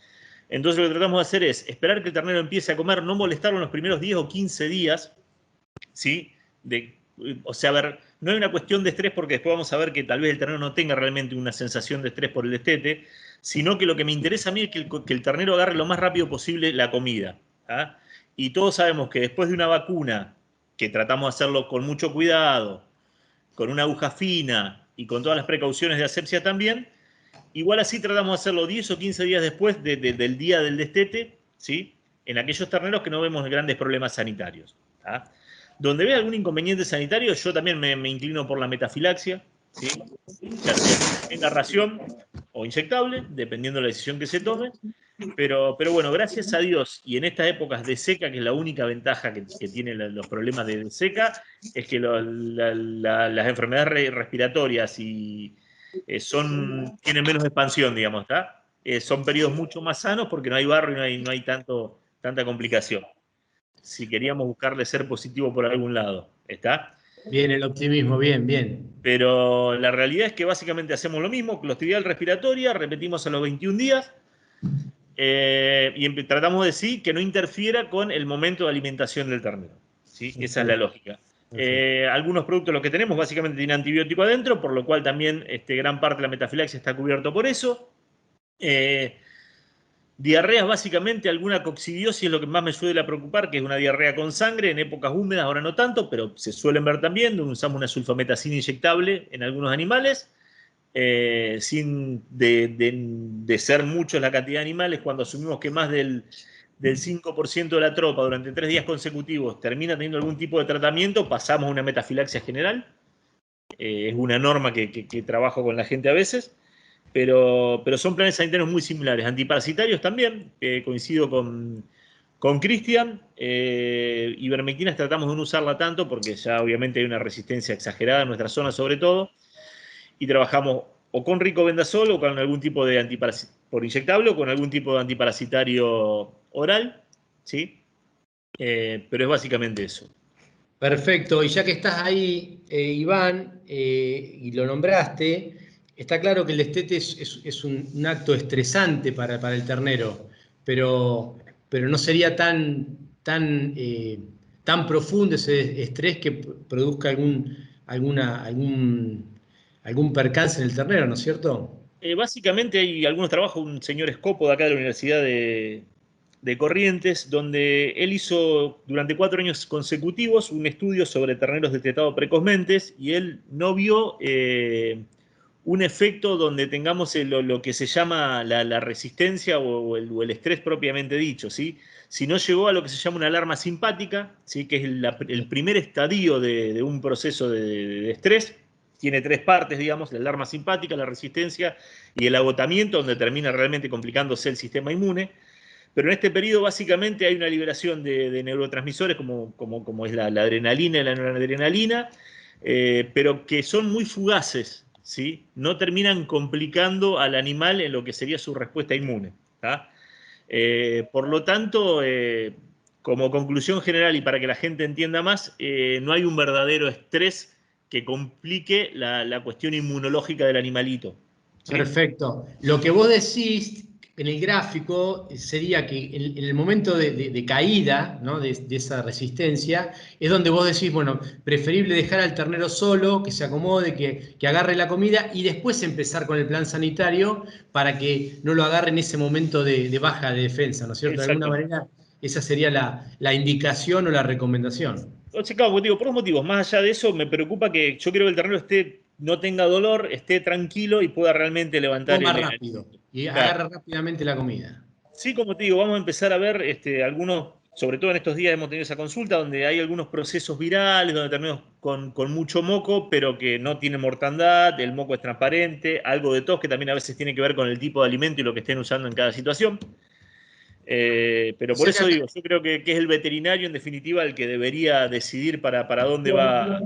Entonces lo que tratamos de hacer es esperar que el ternero empiece a comer, no molestarlo en los primeros 10 o 15 días, ¿sí? O sea, a ver, no hay una cuestión de estrés porque después vamos a ver que tal vez el ternero no tenga realmente una sensación de estrés por el destete, sino que lo que me interesa a mí es que el ternero agarre lo más rápido posible la comida. ¿Ah? Y todos sabemos que después de una vacuna, que tratamos de hacerlo con mucho cuidado, con una aguja fina y con todas las precauciones de asepsia también, igual así tratamos de hacerlo 10 o 15 días después del día del destete, ¿sí? En aquellos terneros que no vemos grandes problemas sanitarios. ¿Ah? Donde ve algún inconveniente sanitario, yo también me inclino por la metafilaxia, ¿sí? Ya sea en la ración o inyectable, dependiendo de la decisión que se tome. Pero bueno, gracias a Dios, y en estas épocas de seca, que es la única ventaja que tienen los problemas de seca, es que las enfermedades respiratorias tienen menos expansión, digamos, ¿está? Son periodos mucho más sanos porque no hay barro y no hay tanta complicación. Si queríamos buscarle ser positivo por algún lado, ¿está? Bien, el optimismo, bien, bien. Pero la realidad es que básicamente hacemos lo mismo, clostridial respiratoria, repetimos a los 21 días y tratamos de sí que no interfiera con el momento de alimentación del ternero. ¿Sí? Esa es la lógica. Algunos productos los que tenemos básicamente tienen antibiótico adentro, por lo cual también gran parte de la metafilaxia está cubierto por eso. Diarreas, básicamente, alguna coccidiosis es lo que más me suele preocupar, que es una diarrea con sangre, en épocas húmedas, ahora no tanto, pero se suelen ver también. Usamos una sulfametacina inyectable en algunos animales, sin de ser muchos la cantidad de animales, cuando asumimos que más del 5% de la tropa durante 3 días consecutivos termina teniendo algún tipo de tratamiento, pasamos a una metafilaxia general. Es una norma que trabajo con la gente a veces. Pero son planes sanitarios muy similares. Antiparasitarios también, coincido con Cristian. Ivermectinas tratamos de no usarla tanto porque ya obviamente hay una resistencia exagerada en nuestra zona sobre todo. Y trabajamos o con ricobendazol o con algún tipo de por inyectable o con algún tipo de antiparasitario oral. ¿Sí? Pero es básicamente eso. Perfecto, y ya que estás ahí, Iván, y lo nombraste, está claro que el destete es un acto estresante para el ternero, pero no sería tan profundo ese estrés que produzca algún percance en el ternero, ¿no es cierto? Básicamente hay algunos trabajos, un señor Escopo de acá de la Universidad de Corrientes, donde él hizo durante 4 años consecutivos un estudio sobre terneros destetados precozmente y él no vio un efecto donde tengamos lo que se llama la resistencia o el estrés propiamente dicho, ¿sí? Si no llegó a lo que se llama una alarma simpática, ¿sí? Que es el primer estadio de un proceso de estrés. Tiene 3 partes, digamos, la alarma simpática, la resistencia y el agotamiento, donde termina realmente complicándose el sistema inmune. Pero en este periodo básicamente hay una liberación de neurotransmisores como es la adrenalina y la noradrenalina, pero que son muy fugaces, ¿sí? No terminan complicando al animal en lo que sería su respuesta inmune. Por lo tanto, como conclusión general y para que la gente entienda más, no hay un verdadero estrés que complique la cuestión inmunológica del animalito. ¿Sí? Perfecto. Lo que vos decís en el gráfico sería que en el momento de caída, ¿no? de esa resistencia, es donde vos decís, bueno, preferible dejar al ternero solo, que se acomode, que agarre la comida y después empezar con el plan sanitario para que no lo agarre en ese momento de baja de defensa, ¿no es cierto? De alguna Exacto. manera, esa sería la indicación o la recomendación. Entonces, claro, digo, por dos motivos. Más allá de eso, me preocupa que yo quiero que el ternero no tenga dolor, esté tranquilo y pueda realmente levantar Coma el rápido alimento. y Claro. agarra rápidamente la comida. Sí, como te digo, vamos a empezar a ver algunos, sobre todo en estos días hemos tenido esa consulta donde hay algunos procesos virales, donde terminamos con mucho moco, pero que no tiene mortandad, el moco es transparente, algo de tos que también a veces tiene que ver con el tipo de alimento y lo que estén usando en cada situación. O Pero por sea que eso acá digo, yo creo que es el veterinario en definitiva el que debería decidir para dónde va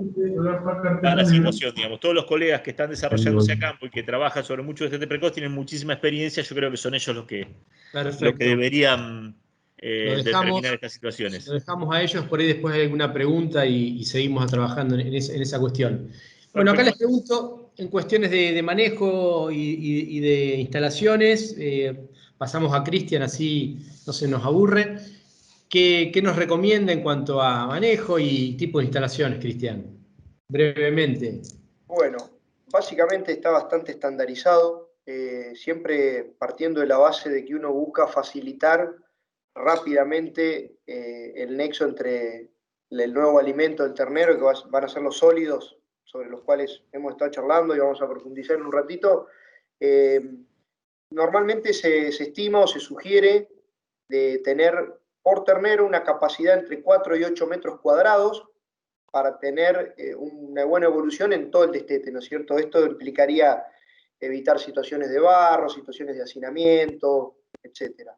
la situación, digamos. Todos los colegas que están desarrollándose a campo y que trabajan sobre mucho de este precoz tienen muchísima experiencia, yo creo que son ellos los que perfecto. deberían Lo determinar dejamos, estas lo situaciones. dejamos a ellos, por ahí después hay alguna pregunta y seguimos trabajando en esa cuestión. Bueno, acá Perfecto. les pregunto en cuestiones de manejo y de instalaciones, pasamos a Cristian, así no se nos aburre. ¿Qué nos recomienda en cuanto a manejo y tipo de instalaciones, Cristian? Brevemente. Bueno, básicamente está bastante estandarizado, siempre partiendo de la base de que uno busca facilitar rápidamente el nexo entre el nuevo alimento del ternero, que van a ser los sólidos, sobre los cuales hemos estado charlando y vamos a profundizar en un ratito. Eh, Normalmente se estima o se sugiere de tener por ternero una capacidad entre 4 y 8 metros cuadrados para tener una buena evolución en todo el destete, ¿no es cierto? Esto implicaría evitar situaciones de barro, situaciones de hacinamiento, etc.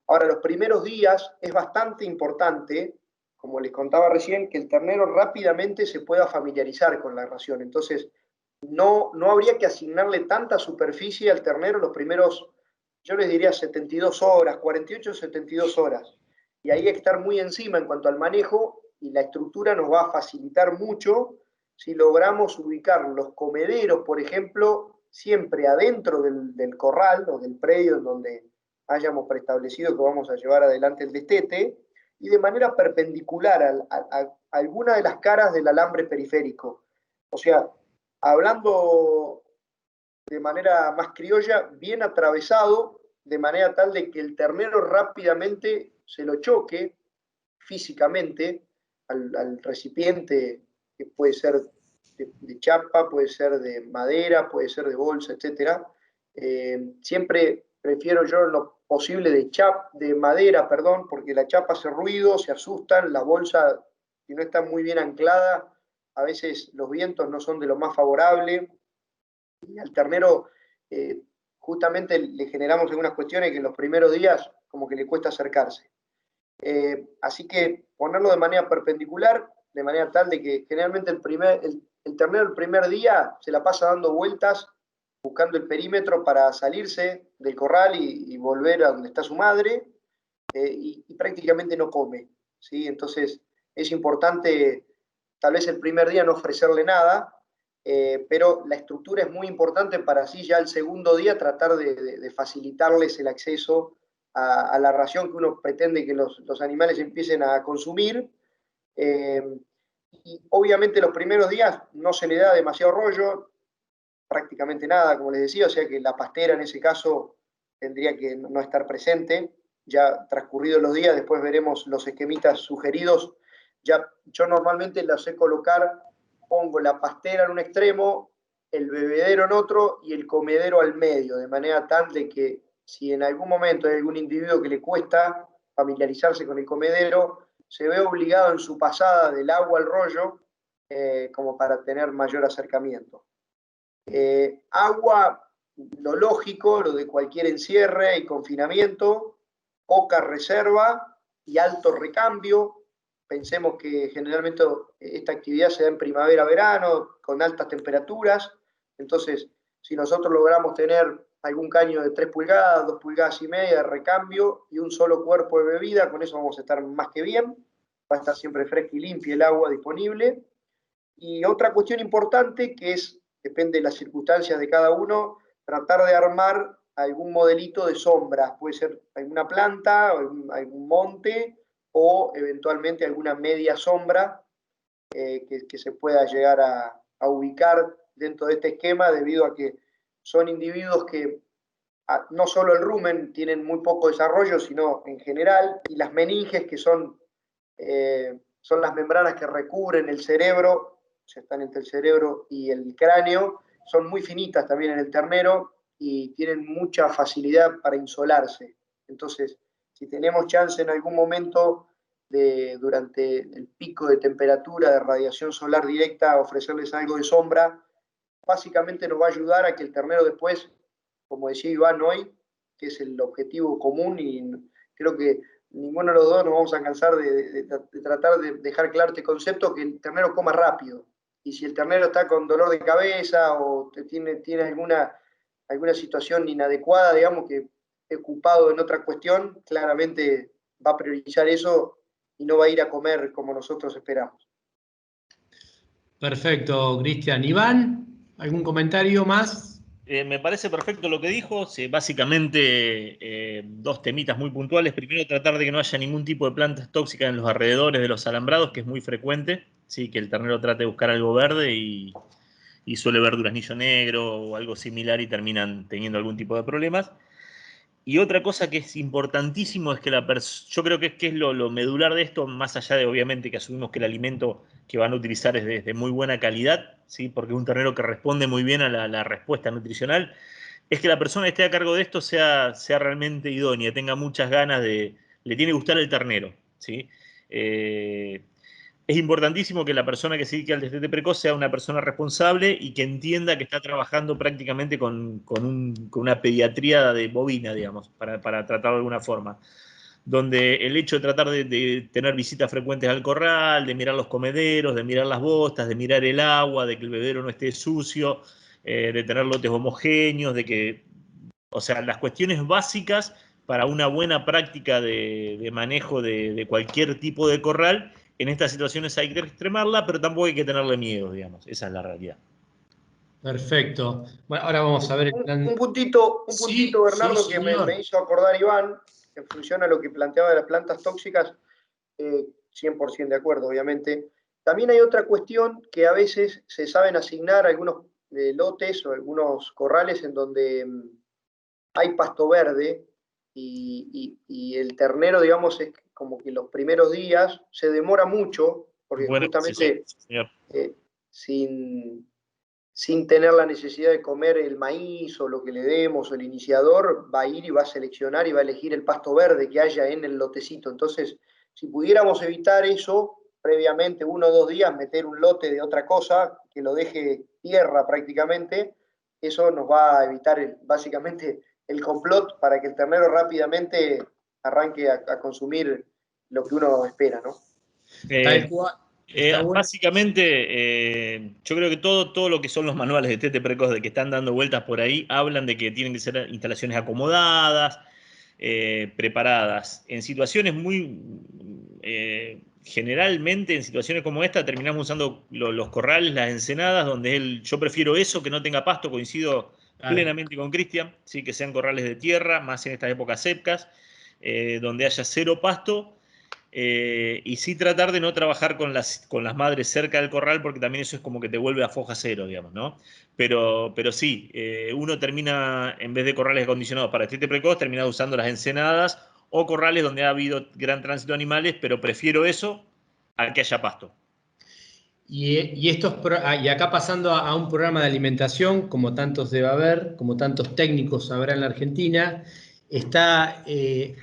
Ahora, los primeros días es bastante importante, como les contaba recién, que el ternero rápidamente se pueda familiarizar con la ración. Entonces, no habría que asignarle tanta superficie al ternero los primeros, yo les diría 72 horas, 48 72 horas. Y ahí hay que estar muy encima en cuanto al manejo y la estructura nos va a facilitar mucho si logramos ubicar los comederos, por ejemplo, siempre adentro del corral o del predio en donde hayamos preestablecido que vamos a llevar adelante el destete, y de manera perpendicular a alguna de las caras del alambre periférico. O sea, hablando de manera más criolla, bien atravesado, de manera tal de que el ternero rápidamente se lo choque físicamente al recipiente, que puede ser de chapa, puede ser de madera, puede ser de bolsa, etc. Siempre prefiero yo lo posible de madera, perdón, porque la chapa hace ruido, se asustan, la bolsa, si no está muy bien anclada, a veces los vientos no son de lo más favorable, y al ternero justamente le generamos algunas cuestiones que en los primeros días como que le cuesta acercarse. Así que ponerlo de manera perpendicular, de manera tal de que generalmente el ternero el primer día se la pasa dando vueltas, buscando el perímetro para salirse del corral y volver a donde está su madre, y prácticamente no come, ¿sí? Entonces es importante tal vez el primer día no ofrecerle nada, pero la estructura es muy importante para así ya el segundo día tratar de facilitarles el acceso a la ración que uno pretende que los animales empiecen a consumir. Y obviamente los primeros días no se le da demasiado rollo, prácticamente nada, como les decía, o sea que la pastera en ese caso tendría que no estar presente. Ya transcurridos los días, después veremos los esquemitas sugeridos. Ya yo normalmente los sé colocar, pongo la pastera en un extremo, el bebedero en otro y el comedero al medio, de manera tal de que si en algún momento hay algún individuo que le cuesta familiarizarse con el comedero, se ve obligado en su pasada del agua al rollo, como para tener mayor acercamiento. Agua, lo lógico, lo de cualquier encierre y confinamiento, poca reserva y alto recambio. Pensemos que generalmente esta actividad se da en primavera-verano, con altas temperaturas. Entonces, si nosotros logramos tener algún caño de 3 pulgadas, 2 pulgadas y media de recambio y un solo cuerpo de bebida, con eso vamos a estar más que bien. Va a estar siempre fresca y limpia el agua disponible. Y otra cuestión importante que es, depende de las circunstancias de cada uno, tratar de armar algún modelito de sombras. Puede ser alguna planta, algún monte o eventualmente alguna media sombra que se pueda llegar a ubicar dentro de este esquema, debido a que son individuos que no solo el rumen tienen muy poco desarrollo, sino en general, y las meninges, que son las membranas que recubren el cerebro, o sea, están entre el cerebro y el cráneo, son muy finitas también en el ternero y tienen mucha facilidad para insolarse. Entonces, si tenemos chance en algún momento durante el pico de temperatura, de radiación solar directa, ofrecerles algo de sombra, básicamente nos va a ayudar a que el ternero después, como decía Iván hoy, que es el objetivo común, y creo que ninguno de los dos nos vamos a cansar de tratar de dejar claro este concepto, que el ternero coma rápido. Y si el ternero está con dolor de cabeza o tiene alguna situación inadecuada, digamos, que esté ocupado en otra cuestión, claramente va a priorizar eso y no va a ir a comer como nosotros esperamos. Perfecto, Cristian. Iván, ¿algún comentario más? Me parece perfecto lo que dijo. Sí, básicamente, dos temitas muy puntuales. Primero, tratar de que no haya ningún tipo de plantas tóxicas en los alrededores de los alambrados, que es muy frecuente. Sí, que el ternero trate de buscar algo verde y suele ver duraznillo negro o algo similar y terminan teniendo algún tipo de problemas. Y otra cosa que es importantísimo es que yo creo que es lo medular de esto, más allá de obviamente que asumimos que el alimento que van a utilizar es de muy buena calidad, ¿sí? Porque es un ternero que responde muy bien a la respuesta nutricional, es que la persona que esté a cargo de esto sea realmente idónea, tenga muchas ganas le tiene que gustar el ternero, ¿sí? Es importantísimo que la persona que se dedique al destete precoz sea una persona responsable y que entienda que está trabajando prácticamente con una pediatría de bovina, digamos, para tratarlo de alguna forma. Donde el hecho de tratar de tener visitas frecuentes al corral, de mirar los comederos, de mirar las bostas, de mirar el agua, de que el bebedero no esté sucio, de tener lotes homogéneos, o sea, las cuestiones básicas para una buena práctica de manejo de cualquier tipo de corral, en estas situaciones hay que extremarla, pero tampoco hay que tenerle miedo, digamos. Esa es la realidad. Perfecto. Bueno, ahora vamos a ver el plan. Un puntito, Bernardo, sí, que me hizo acordar Iván, en función a lo que planteaba de las plantas tóxicas, 100% de acuerdo, obviamente. También hay otra cuestión que a veces se saben asignar algunos lotes o algunos corrales en donde hay pasto verde y el ternero, digamos, es como que los primeros días se demora mucho, porque Bueno, justamente sí, señor. Sin tener la necesidad de comer el maíz o lo que le demos o el iniciador, va a ir y va a seleccionar y va a elegir el pasto verde que haya en el lotecito. Entonces, si pudiéramos evitar eso, previamente 1 o 2 días, meter un lote de otra cosa que lo deje tierra prácticamente, eso nos va a evitar básicamente el complot para que el ternero rápidamente arranque a consumir lo que uno espera, ¿no? Tal cual. Básicamente, yo creo que todo lo que son los manuales de tete precoz de que están dando vueltas por ahí hablan de que tienen que ser instalaciones acomodadas, preparadas. En situaciones generalmente en situaciones como esta terminamos usando los corrales, las ensenadas, donde yo prefiero eso, que no tenga pasto, coincido plenamente con Cristian, ¿sí? Que sean corrales de tierra, más en estas épocas secas, donde haya cero pasto. Y sí tratar de no trabajar con las madres cerca del corral, porque también eso es como que te vuelve a foja cero, digamos, ¿no? Pero sí, uno termina, en vez de corrales acondicionados para tete precoz, termina usando las ensenadas o corrales donde ha habido gran tránsito de animales, pero prefiero eso a que haya pasto. Y acá pasando a un programa de alimentación, como tantos debe haber, como tantos técnicos habrá en la Argentina,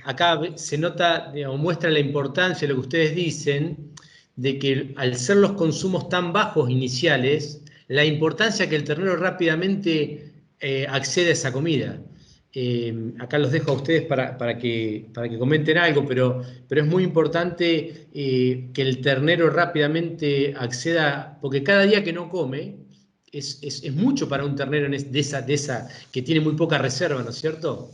acá se nota, digamos, muestra la importancia de lo que ustedes dicen, de que al ser los consumos tan bajos iniciales, la importancia que el ternero rápidamente acceda a esa comida. Acá los dejo a ustedes para que comenten algo, pero es muy importante que el ternero rápidamente acceda, porque cada día que no come es mucho para un ternero de esa que tiene muy poca reserva, ¿no es cierto?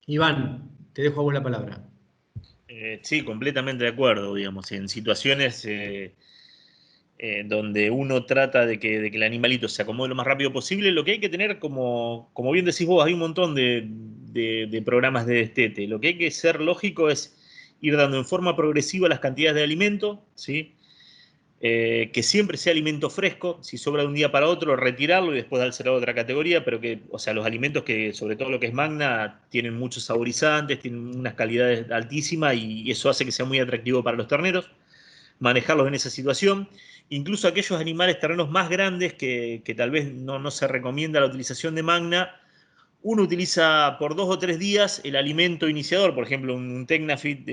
Iván, te dejo a vos la palabra. Sí, completamente de acuerdo, digamos, en situaciones donde uno trata de que el animalito se acomode lo más rápido posible, lo que hay que tener, como bien decís vos, hay un montón de programas de destete. Lo que hay que ser lógico es ir dando en forma progresiva las cantidades de alimento, ¿sí? Que siempre sea alimento fresco, si sobra de un día para otro, retirarlo y después dárselo a otra categoría, pero que, o sea, los alimentos que, sobre todo lo que es magna, tienen muchos saborizantes, tienen unas calidades altísimas y eso hace que sea muy atractivo para los terneros, manejarlos en esa situación. Incluso aquellos animales terneros más grandes que tal vez no se recomienda la utilización de magna, uno utiliza por 2 o 3 días el alimento iniciador, por ejemplo, un Tecnafit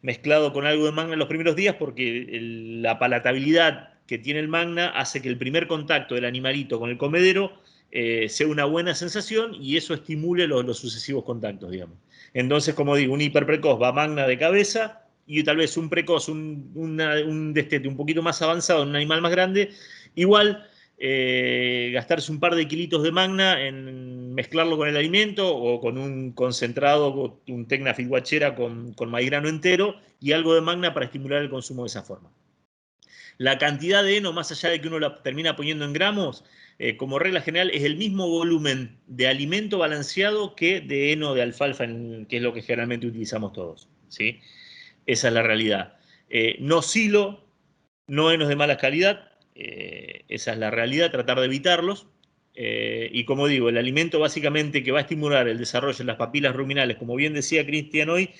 mezclado con algo de magna en los primeros días, porque la palatabilidad que tiene el magna hace que el primer contacto del animalito con el comedero sea una buena sensación y eso estimule los sucesivos contactos, digamos. Entonces, como digo, un hiperprecoz va magna de cabeza y tal vez un precoz, un destete un poquito más avanzado en un animal más grande, igual gastarse un par de kilitos de magna en mezclarlo con el alimento o con un concentrado, un Tecnafit guachera con maíz grano entero y algo de magna para estimular el consumo de esa forma. La cantidad de heno, más allá de que uno la termina poniendo en gramos, como regla general es el mismo volumen de alimento balanceado que de heno de alfalfa, que es lo que generalmente utilizamos todos, ¿sí? Esa es la realidad. No silo, no henos de mala calidad, esa es la realidad, tratar de evitarlos. Y como digo, el alimento básicamente que va a estimular el desarrollo de las papilas ruminales, como bien decía Cristian hoy,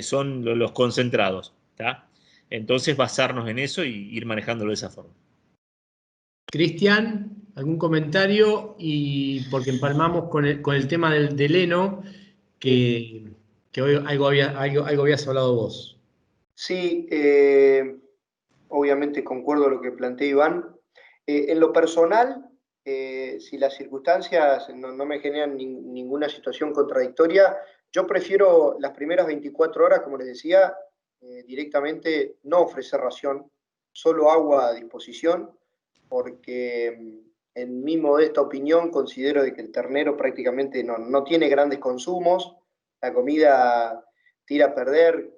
son los concentrados, ¿tá? Entonces basarnos en eso y ir manejándolo de esa forma. Cristian, ¿algún comentario? Y porque empalmamos con el tema del heno, que hoy algo habías hablado vos. Sí, obviamente concuerdo con lo que plantea Iván. En lo personal, si las circunstancias no me generan ninguna situación contradictoria, yo prefiero las primeras 24 horas, como les decía, directamente no ofrecer ración, solo agua a disposición, porque en mi modesta opinión considero de que el ternero prácticamente no tiene grandes consumos, la comida tira a perder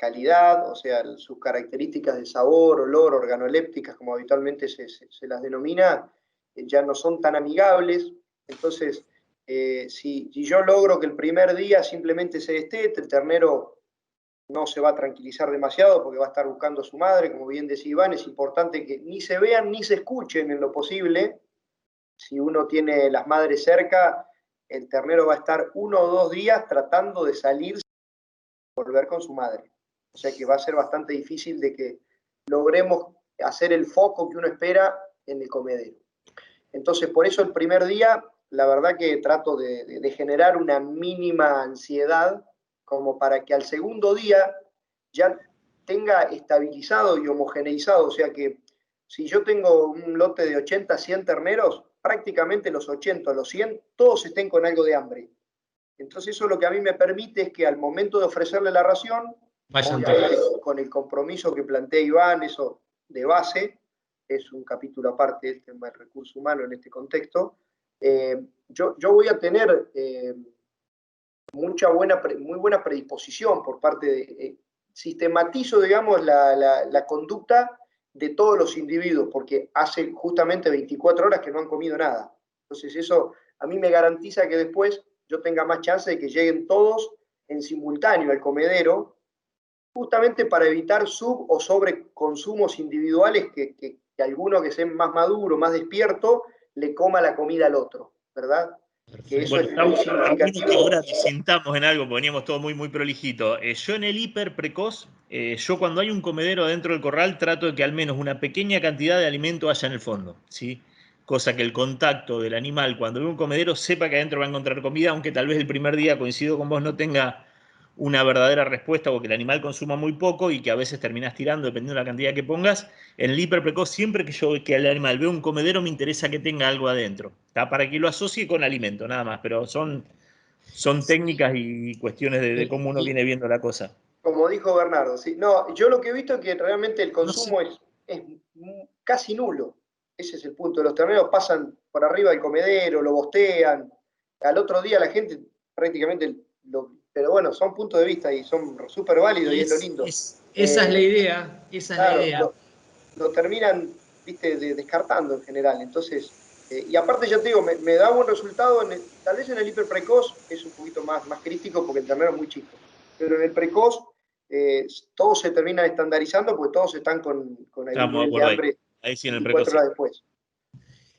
calidad, o sea, sus características de sabor, olor, organolépticas, como habitualmente se las denomina, ya no son tan amigables. Entonces, si yo logro que el primer día simplemente se destete, el ternero no se va a tranquilizar demasiado porque va a estar buscando a su madre, como bien decía Iván, es importante que ni se vean ni se escuchen en lo posible. Si uno tiene las madres cerca, el ternero va a estar 1 o 2 días tratando de salir y volver con su madre. O sea que va a ser bastante difícil de que logremos hacer el foco que uno espera en el comedero. Entonces, por eso el primer día, la verdad que trato de generar una mínima ansiedad como para que al segundo día ya tenga estabilizado y homogeneizado. O sea que si yo tengo un lote de 80, 100 terneros, prácticamente los 80, los 100, todos estén con algo de hambre. Entonces eso lo que a mí me permite es que al momento de ofrecerle la ración, obviamente con el compromiso que plantea Iván, eso de base, es un capítulo aparte del tema del recurso humano en este contexto, yo voy a tener muy buena predisposición por parte de... sistematizo, digamos, la conducta de todos los individuos, porque hace justamente 24 horas que no han comido nada. Entonces eso a mí me garantiza que después yo tenga más chance de que lleguen todos en simultáneo al comedero, justamente para evitar sub o sobreconsumos individuales que alguno que sea más maduro, más despierto, le coma la comida al otro, ¿verdad? Que eso es muy significativo. Que ahora sentamos en algo, porque veníamos todo muy prolijito. Yo en el hiper precoz, yo cuando hay un comedero dentro del corral, trato de que al menos una pequeña cantidad de alimento haya en el fondo, ¿sí? Cosa que el contacto del animal, cuando ve un comedero, sepa que adentro va a encontrar comida, aunque tal vez el primer día, coincido con vos, no tenga una verdadera respuesta o que el animal consuma muy poco y que a veces terminás tirando dependiendo de la cantidad que pongas. En el hiper precoz, siempre que el animal ve un comedero, me interesa que tenga algo adentro, ¿tá? Para que lo asocie con alimento, nada más, pero son técnicas y cuestiones de cómo uno viene viendo la cosa. Como dijo Bernardo, ¿sí? No, yo lo que he visto es que realmente el consumo es casi nulo. Ese es el punto. Los terneros pasan por arriba del comedero, lo bostean. Al otro día la gente prácticamente pero bueno, son puntos de vista y son súper válidos y es lo lindo. Esa es la idea, esa claro, es la idea. Lo terminan, viste, descartando en general. Entonces, y aparte ya te digo, me da buen resultado, tal vez en el hiper precoz es un poquito más crítico porque el ternero es muy chico, pero en el precoz todos se terminan estandarizando porque todos están con algún nivel de hambre ahí sí, en el 24 horas después.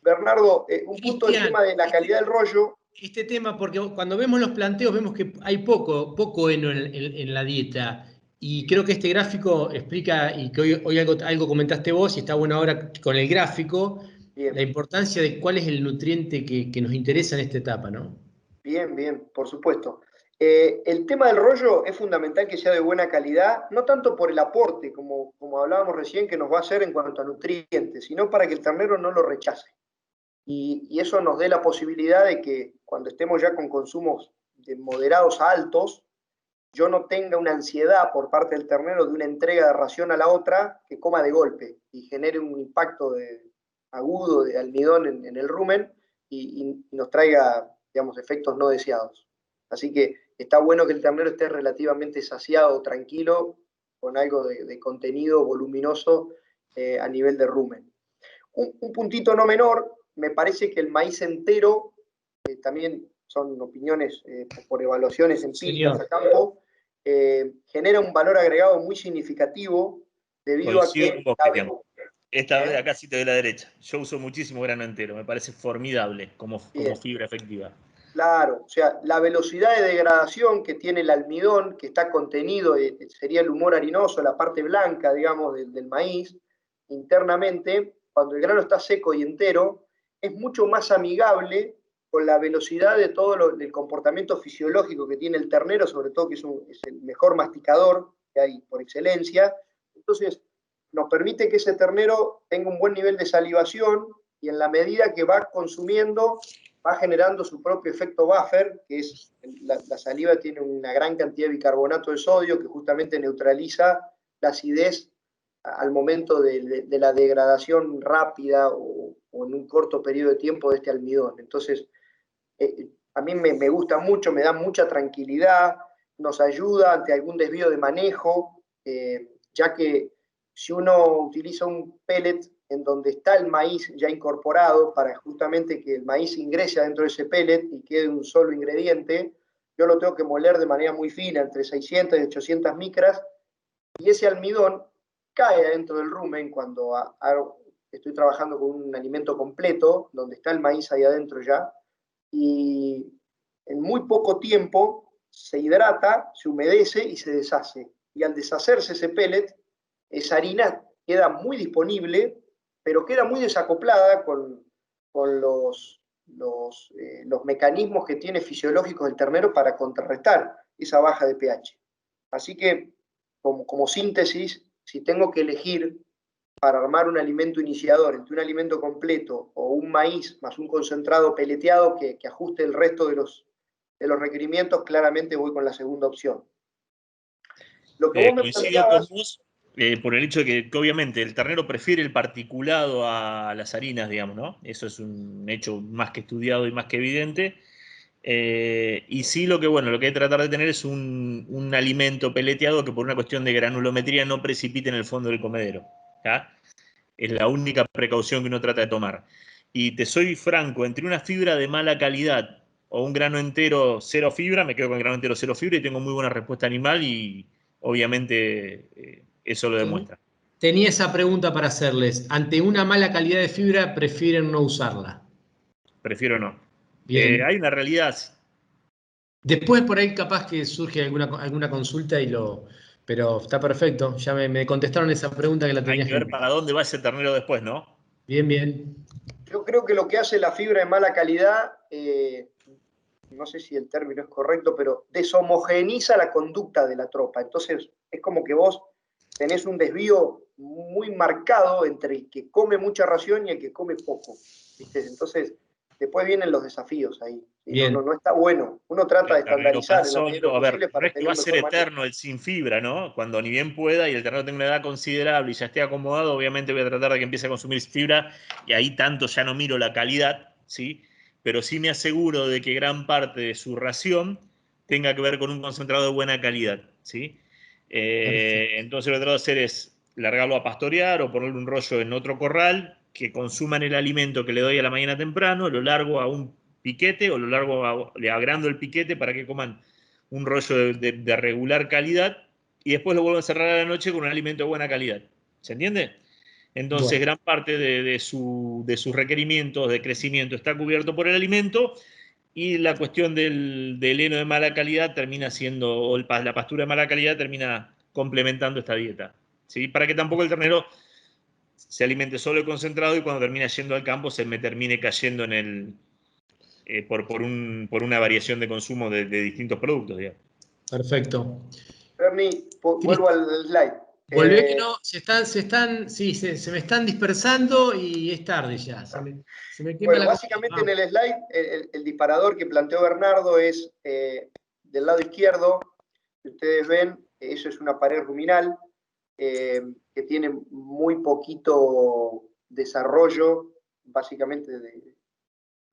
Bernardo, un punto del tema de la calidad del rollo. Este tema, porque cuando vemos los planteos vemos que hay poco heno en la dieta. Y creo que este gráfico explica, y que hoy algo comentaste vos, y está bueno ahora con el gráfico, Bien. la importancia de cuál es el nutriente que nos interesa en esta etapa, ¿no? Bien, por supuesto. El tema del rollo es fundamental que sea de buena calidad, no tanto por el aporte, como hablábamos recién, que nos va a hacer en cuanto a nutrientes, sino para que el ternero no lo rechace. Y eso nos dé la posibilidad de que cuando estemos ya con consumos de moderados a altos, yo no tenga una ansiedad por parte del ternero de una entrega de ración a la otra que coma de golpe y genere un impacto agudo de almidón en el rumen y nos traiga, digamos, efectos no deseados. Así que está bueno que el ternero esté relativamente saciado, tranquilo, con algo de contenido voluminoso a nivel de rumen. Un puntito no menor, me parece que el maíz entero, también son opiniones por evaluaciones empíricas a campo, genera un valor agregado muy significativo debido a que... Esta vez acá sí te doy la derecha. Yo uso muchísimo grano entero, me parece formidable como fibra efectiva. Claro, o sea, la velocidad de degradación que tiene el almidón, que está contenido, sería el humor harinoso, la parte blanca, digamos, del maíz, internamente, cuando el grano está seco y entero, es mucho más amigable con la velocidad de todo el comportamiento fisiológico que tiene el ternero, sobre todo que es el mejor masticador que hay por excelencia. Entonces, nos permite que ese ternero tenga un buen nivel de salivación y en la medida que va consumiendo, va generando su propio efecto buffer, que es la saliva tiene una gran cantidad de bicarbonato de sodio que justamente neutraliza la acidez al momento de la degradación rápida o en un corto periodo de tiempo de este almidón. Entonces, a mí me gusta mucho, me da mucha tranquilidad, nos ayuda ante algún desvío de manejo, ya que si uno utiliza un pellet en donde está el maíz ya incorporado para justamente que el maíz ingrese dentro de ese pellet y quede un solo ingrediente, yo lo tengo que moler de manera muy fina, entre 600 y 800 micras, y ese almidón cae dentro del rumen cuando estoy trabajando con un alimento completo, donde está el maíz ahí adentro ya, y en muy poco tiempo se hidrata, se humedece y se deshace. Y al deshacerse ese pellet, esa harina queda muy disponible, pero queda muy desacoplada con los mecanismos que tiene fisiológicos el ternero para contrarrestar esa baja de pH. Así que, como síntesis, si tengo que elegir para armar un alimento iniciador entre un alimento completo o un maíz más un concentrado peleteado que ajuste el resto de los requerimientos, claramente voy con la segunda opción. Lo que vos me coincido con planteabas, vos por el hecho de que obviamente el ternero prefiere el particulado a las harinas, digamos, ¿no? Eso es un hecho más que estudiado y más que evidente. Y sí, lo que hay que tratar de tener es un alimento peleteado que por una cuestión de granulometría no precipite en el fondo del comedero. ¿Ya? Es la única precaución que uno trata de tomar. Y te soy franco, entre una fibra de mala calidad o un grano entero cero fibra, me quedo con el grano entero cero fibra y tengo muy buena respuesta animal y obviamente eso lo demuestra. Tenía esa pregunta para hacerles. Ante una mala calidad de fibra, prefieren no usarla. Prefiero no. Bien. Hay una realidad. Después por ahí capaz que surge alguna consulta pero está perfecto. Ya me contestaron esa pregunta que la Hay tenía que ver gente. para dónde va ese ternero después, ¿no? Bien, bien. yo creo que lo que hace la fibra de mala calidad, no sé si el término es correcto, pero deshomogeniza la conducta de la tropa. Entonces, es como que vos tenés un desvío muy marcado entre el que come mucha ración y el que come poco. ¿Viste? Entonces, después vienen los desafíos ahí. ¿Sí? No está bueno. Uno trata de El ternero estandarizar en la medida de panzón, lo a ver, posible no para es que tener va a un ser mejor manejo. eterno el sin fibra, ¿no? Cuando ni bien pueda y el ternero tenga una edad considerable y ya esté acomodado, obviamente voy a tratar de que empiece a consumir fibra y ahí tanto ya no miro la calidad, ¿sí? Pero sí me aseguro de que gran parte de su ración tenga que ver con un concentrado de buena calidad, ¿sí? Entonces lo que trato de hacer es largarlo a pastorear o ponerle un rollo en otro corral, que consuman el alimento que le doy a la mañana temprano, lo largo a un piquete o lo largo le agrando el piquete para que coman un rollo de regular calidad y después lo vuelvo a cerrar a la noche con un alimento de buena calidad. ¿Se entiende? Entonces, Bueno. gran parte de sus requerimientos de crecimiento está cubierto por el alimento y la cuestión del heno de mala calidad termina siendo, o la pastura de mala calidad termina complementando esta dieta. ¿Sí? Para que tampoco el ternero se alimente solo y concentrado y cuando termina yendo al campo se me termine cayendo en el, por una variación de consumo de distintos productos. Digamos. Perfecto. Bernie, vuelvo al slide. Volvé que no, se me están dispersando y es tarde ya. Se me quema Bueno, la básicamente en computadora. el slide, el disparador que planteó Bernardo es del lado izquierdo. Si ustedes ven, eso es una pared ruminal que tiene muy poquito desarrollo, básicamente de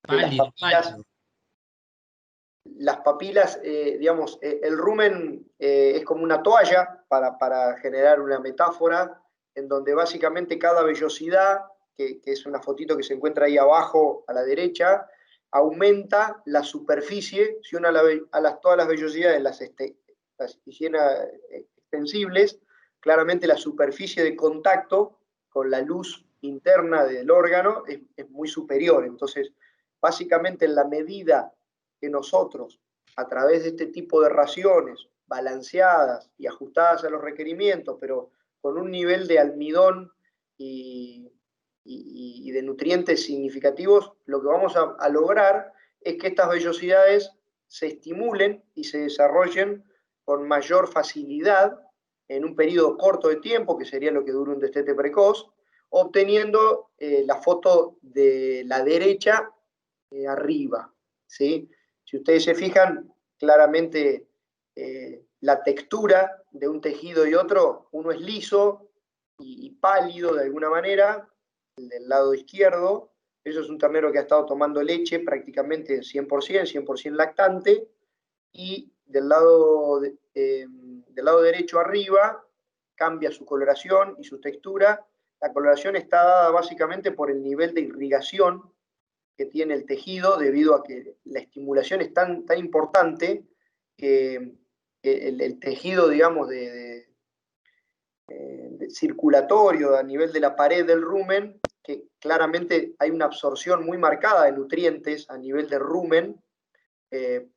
las Pálido, papilas. pálido. Las papilas, digamos, el rumen es como una toalla para generar una metáfora en donde básicamente cada vellosidad, que es una fotito que se encuentra ahí abajo a la derecha, aumenta la superficie, si uno todas las vellosidades las hiciera extensibles, claramente la superficie de contacto con la luz interna del órgano es muy superior. Entonces, básicamente en la medida que nosotros, a través de este tipo de raciones balanceadas y ajustadas a los requerimientos, pero con un nivel de almidón y de nutrientes significativos, lo que vamos a lograr es que estas vellosidades se estimulen y se desarrollen con mayor facilidad en un periodo corto de tiempo, que sería lo que dura un destete precoz, obteniendo la foto de la derecha arriba, ¿sí? Si ustedes se fijan, claramente la textura de un tejido y otro, uno es liso y pálido de alguna manera, el del lado izquierdo, eso es un ternero que ha estado tomando leche prácticamente 100% lactante, y del lado derecho arriba cambia su coloración y su textura. La coloración está dada básicamente por el nivel de irrigación que tiene el tejido, debido a que la estimulación es tan importante que el tejido, digamos, circulatorio a nivel de la pared del rumen, que claramente hay una absorción muy marcada de nutrientes a nivel de rumen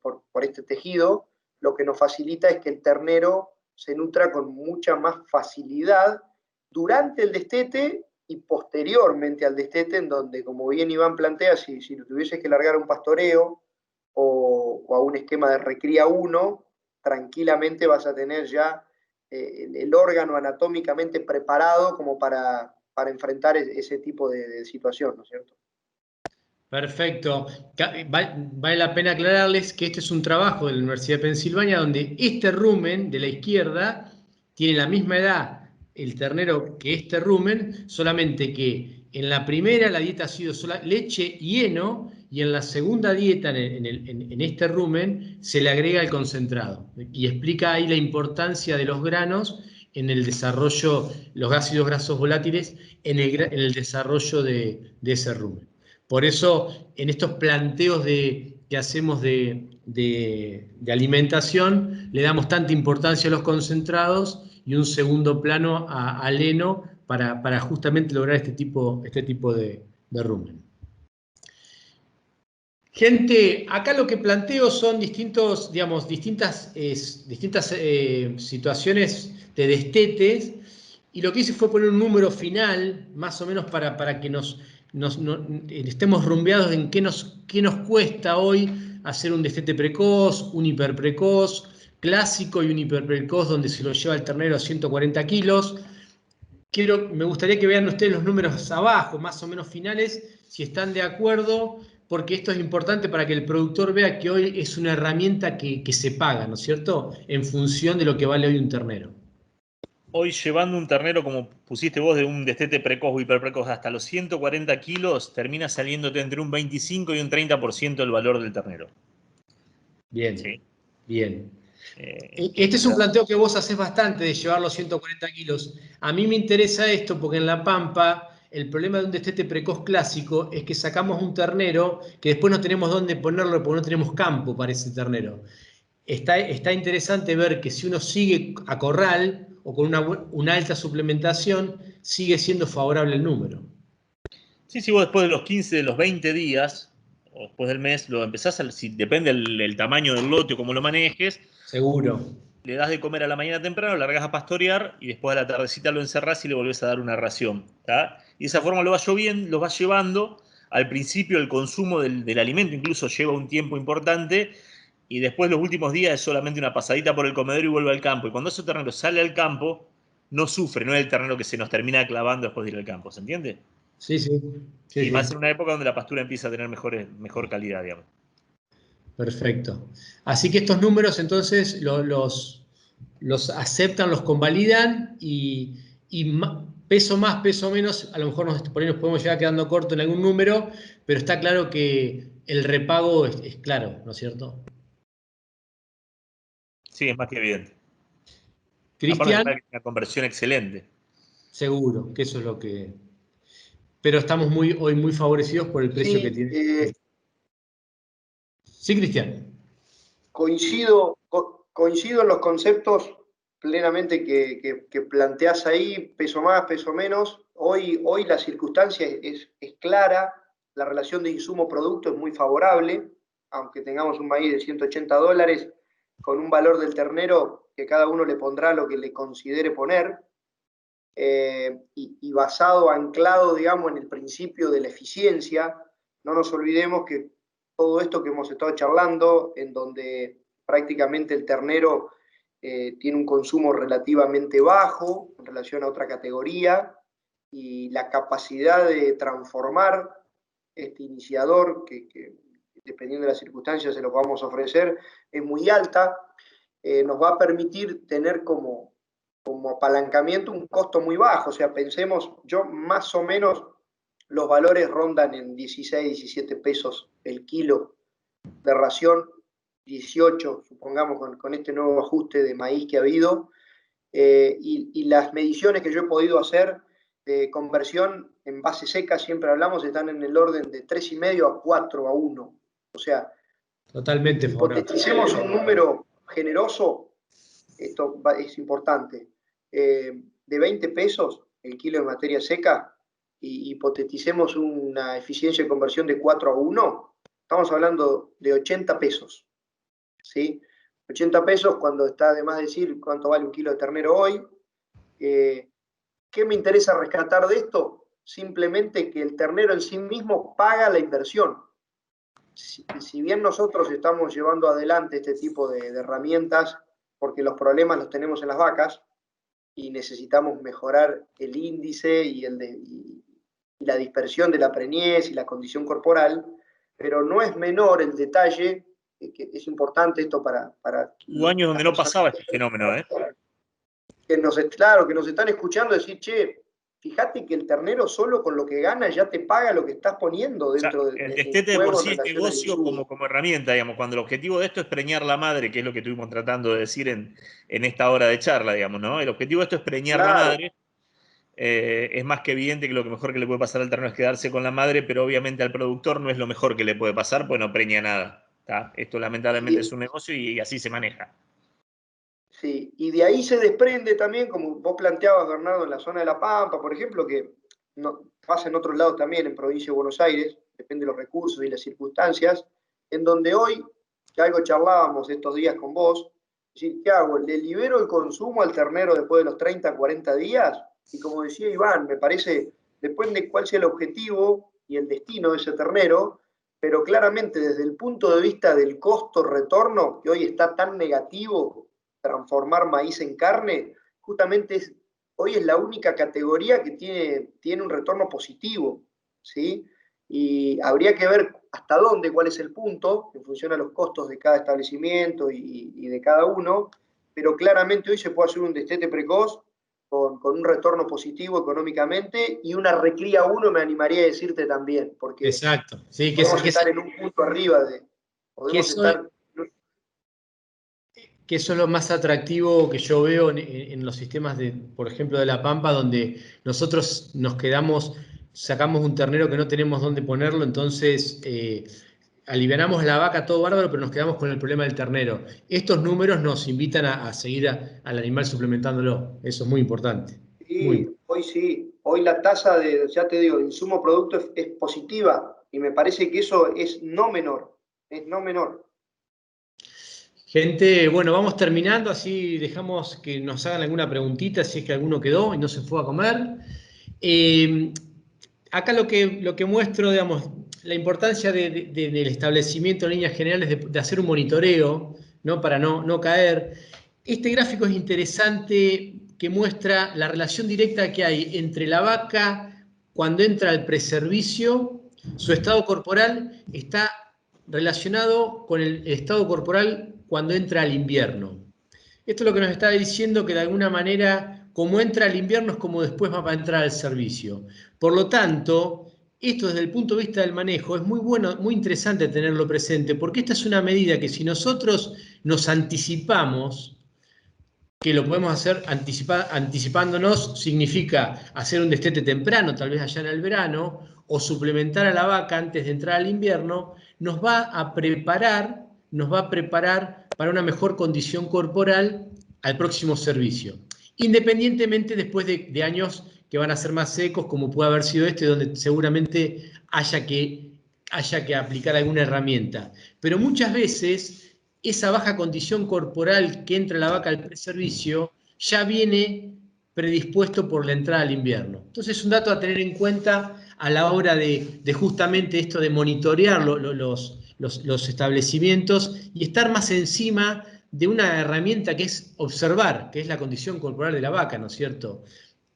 por este tejido, lo que nos facilita es que el ternero se nutra con mucha más facilidad durante el destete y posteriormente al destete, en donde, como bien Iván plantea, si tuvieses que largar a un pastoreo o a un esquema de recría 1, tranquilamente vas a tener ya el órgano anatómicamente preparado como para enfrentar ese tipo de situación, ¿no es cierto? Perfecto. Vale la pena aclararles que este es un trabajo de la Universidad de Pensilvania donde este rumen de la izquierda tiene la misma edad el ternero que este rumen, solamente que en la primera la dieta ha sido leche y heno, y en la segunda dieta, en este rumen, se le agrega el concentrado. Y explica ahí la importancia de los granos en el desarrollo, los ácidos grasos volátiles, en el desarrollo de ese rumen. Por eso, en estos planteos que hacemos de alimentación, le damos tanta importancia a los concentrados y un segundo plano al heno para justamente lograr este tipo de rumen. Gente, acá lo que planteo son distintas situaciones de destetes, y lo que hice fue poner un número final, más o menos para que estemos rumbeados en qué nos cuesta hoy hacer un destete precoz, un hiperprecoz, clásico y un hiperprecoz donde se lo lleva el ternero a 140 kilos. Me gustaría que vean ustedes los números abajo, más o menos finales, si están de acuerdo, porque esto es importante para que el productor vea que hoy es una herramienta que se paga, ¿no es cierto?, en función de lo que vale hoy un ternero. Hoy, llevando un ternero, como pusiste vos, de un destete precoz o hiperprecoz hasta los 140 kilos, termina saliéndote entre un 25 y un 30% del valor del ternero. Bien, ¿Sí? bien. Este es un planteo que vos hacés bastante, de llevar los 140 kilos. A mí me interesa esto porque en La Pampa el problema de un destete precoz clásico es que sacamos un ternero que después no tenemos dónde ponerlo porque no tenemos campo para ese ternero. Está interesante ver que si uno sigue a corral o con una alta suplementación, sigue siendo favorable el número. Sí, vos después de los 15, de los 20 días, o después del mes, lo empezás, depende el tamaño del lote o cómo lo manejes. Seguro. Le das de comer a la mañana temprano, lo largas a pastorear y después a la tardecita lo encerrás y le volvés a dar una ración. ¿Tá? Y de esa forma lo vas llevando. Al principio el consumo del alimento incluso lleva un tiempo importante, y después los últimos días es solamente una pasadita por el comedor y vuelve al campo. Y cuando ese ternero sale al campo, no sufre, no es el ternero que se nos termina clavando después de ir al campo, ¿se entiende? Sí. Y más en una época donde la pastura empieza a tener mejor calidad, digamos. Perfecto. Así que estos números entonces los aceptan, los convalidan, y peso más, peso menos, a lo mejor por ahí nos podemos llegar quedando corto en algún número, pero está claro que el repago es claro, ¿no es cierto? Sí, es más que evidente. Aparte Cristian, de una conversión excelente. seguro que eso es lo que... Pero estamos hoy muy favorecidos por el precio que Sí, tiene. Sí, Cristian. coincido en los conceptos plenamente que planteás ahí, peso más, peso menos. Hoy la circunstancia es clara, la relación de insumo-producto es muy favorable, aunque tengamos un maíz de $180, con un valor del ternero que cada uno le pondrá lo que le considere poner, y basado, anclado, digamos, en el principio de la eficiencia. No nos olvidemos que todo esto que hemos estado charlando, en donde prácticamente el ternero tiene un consumo relativamente bajo en relación a otra categoría, y la capacidad de transformar este iniciador, que dependiendo de las circunstancias se lo vamos a ofrecer, es muy alta, nos va a permitir tener como apalancamiento un costo muy bajo. O sea, pensemos, yo más o menos los valores rondan en 16, 17 pesos el kilo de ración, 18, supongamos, con este nuevo ajuste de maíz que ha habido. y las mediciones que yo he podido hacer de conversión en base seca, siempre hablamos, están en el orden de 3,5 a 4 a 1. O sea, Totalmente favorable. hipoteticemos un número generoso, esto es importante, de 20 pesos el kilo de materia seca, y hipoteticemos una eficiencia de conversión de 4 a 1, estamos hablando de 80 pesos. ¿Sí? 80 pesos cuando está de más decir cuánto vale un kilo de ternero hoy. ¿Qué me interesa rescatar de esto? Simplemente que el ternero en sí mismo paga la inversión. Si bien nosotros estamos llevando adelante este tipo de herramientas, porque los problemas los tenemos en las vacas y necesitamos mejorar el índice y la dispersión de la preñez y la condición corporal, pero no es menor el detalle, que es importante esto para Hubo años donde no pasaba este fenómeno, ¿eh? Que nos están escuchando decir, che, fíjate que el ternero solo con lo que gana ya te paga lo que estás poniendo dentro del el destete de por sí es negocio como herramienta, digamos, cuando el objetivo de esto es preñar la madre, que es lo que estuvimos tratando de decir en esta hora de charla, digamos, ¿no? El objetivo de esto es preñar la madre. Es más que evidente que lo mejor que le puede pasar al ternero es quedarse con la madre, pero obviamente al productor no es lo mejor que le puede pasar, pues no preña nada. ¿Tá? Esto lamentablemente es un negocio y así se maneja. Sí, y de ahí se desprende también, como vos planteabas, Bernardo, en la zona de La Pampa, por ejemplo, que no, pasa en otros lados también, en provincia de Buenos Aires, depende de los recursos y las circunstancias, en donde hoy, que algo charlábamos estos días con vos, es decir, ¿qué hago? ¿Le libero el consumo al ternero después de los 30, 40 días? Y como decía Iván, me parece, depende cuál sea el objetivo y el destino de ese ternero, pero claramente desde el punto de vista del costo-retorno, que hoy está tan negativo, transformar maíz en carne, justamente hoy es la única categoría que tiene un retorno positivo, ¿sí? Y habría que ver hasta dónde, cuál es el punto, en función a los costos de cada establecimiento y de cada uno, pero claramente hoy se puede hacer un destete precoz con un retorno positivo económicamente y una recría 1, me animaría a decirte también, porque exacto, sí, podemos estar en un punto arriba de... Podemos estar... Que eso es lo más atractivo que yo veo en los sistemas por ejemplo, de La Pampa, donde nosotros nos quedamos, sacamos un ternero que no tenemos dónde ponerlo, entonces alivianamos la vaca, todo bárbaro, pero nos quedamos con el problema del ternero. Estos números nos invitan a seguir al animal suplementándolo. Eso es muy importante. Sí, hoy la tasa de, ya te digo, de insumo producto es positiva, y me parece que eso es no menor. Gente, bueno, vamos terminando, así dejamos que nos hagan alguna preguntita, si es que alguno quedó y no se fue a comer. Acá lo que muestro, digamos, la importancia del establecimiento en líneas generales de hacer un monitoreo, ¿no? Para no caer. Este gráfico es interesante, que muestra la relación directa que hay entre la vaca cuando entra al preservicio, su estado corporal está relacionado con el estado corporal cuando entra al invierno. Esto es lo que nos está diciendo, que de alguna manera, como entra al invierno es como después va a entrar al servicio. Por lo tanto, esto desde el punto de vista del manejo es muy bueno, muy interesante tenerlo presente, porque esta es una medida que si nosotros nos anticipamos, que lo podemos hacer anticipándonos, significa hacer un destete temprano, tal vez allá en el verano, o suplementar a la vaca antes de entrar al invierno, nos va a preparar para una mejor condición corporal al próximo servicio. Independientemente después de años que van a ser más secos, como puede haber sido este, donde seguramente haya que aplicar alguna herramienta. Pero muchas veces esa baja condición corporal que entra la vaca al preservicio ya viene predispuesto por la entrada al invierno. Entonces es un dato a tener en cuenta a la hora de justamente esto de monitorear los establecimientos y estar más encima de una herramienta que es observar, que es la condición corporal de la vaca, ¿no es cierto?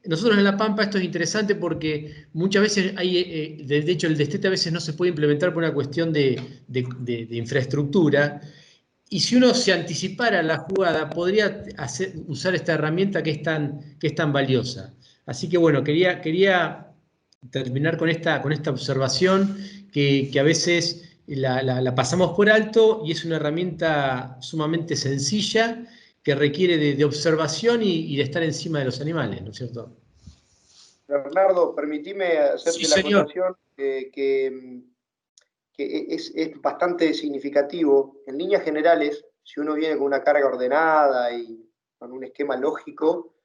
Nosotros en La Pampa esto es interesante porque muchas veces hay, de hecho el destete a veces no se puede implementar por una cuestión de infraestructura, y si uno se anticipara la jugada podría usar esta herramienta que es tan valiosa. Así que bueno, quería terminar con esta observación que a veces la pasamos por alto y es una herramienta sumamente sencilla que requiere de observación y de estar encima de los animales, ¿no es cierto? Bernardo, permitime hacerte Sí, la señor. acotación que es bastante significativo. En líneas generales, si uno viene con una carga ordenada y con un esquema lógico,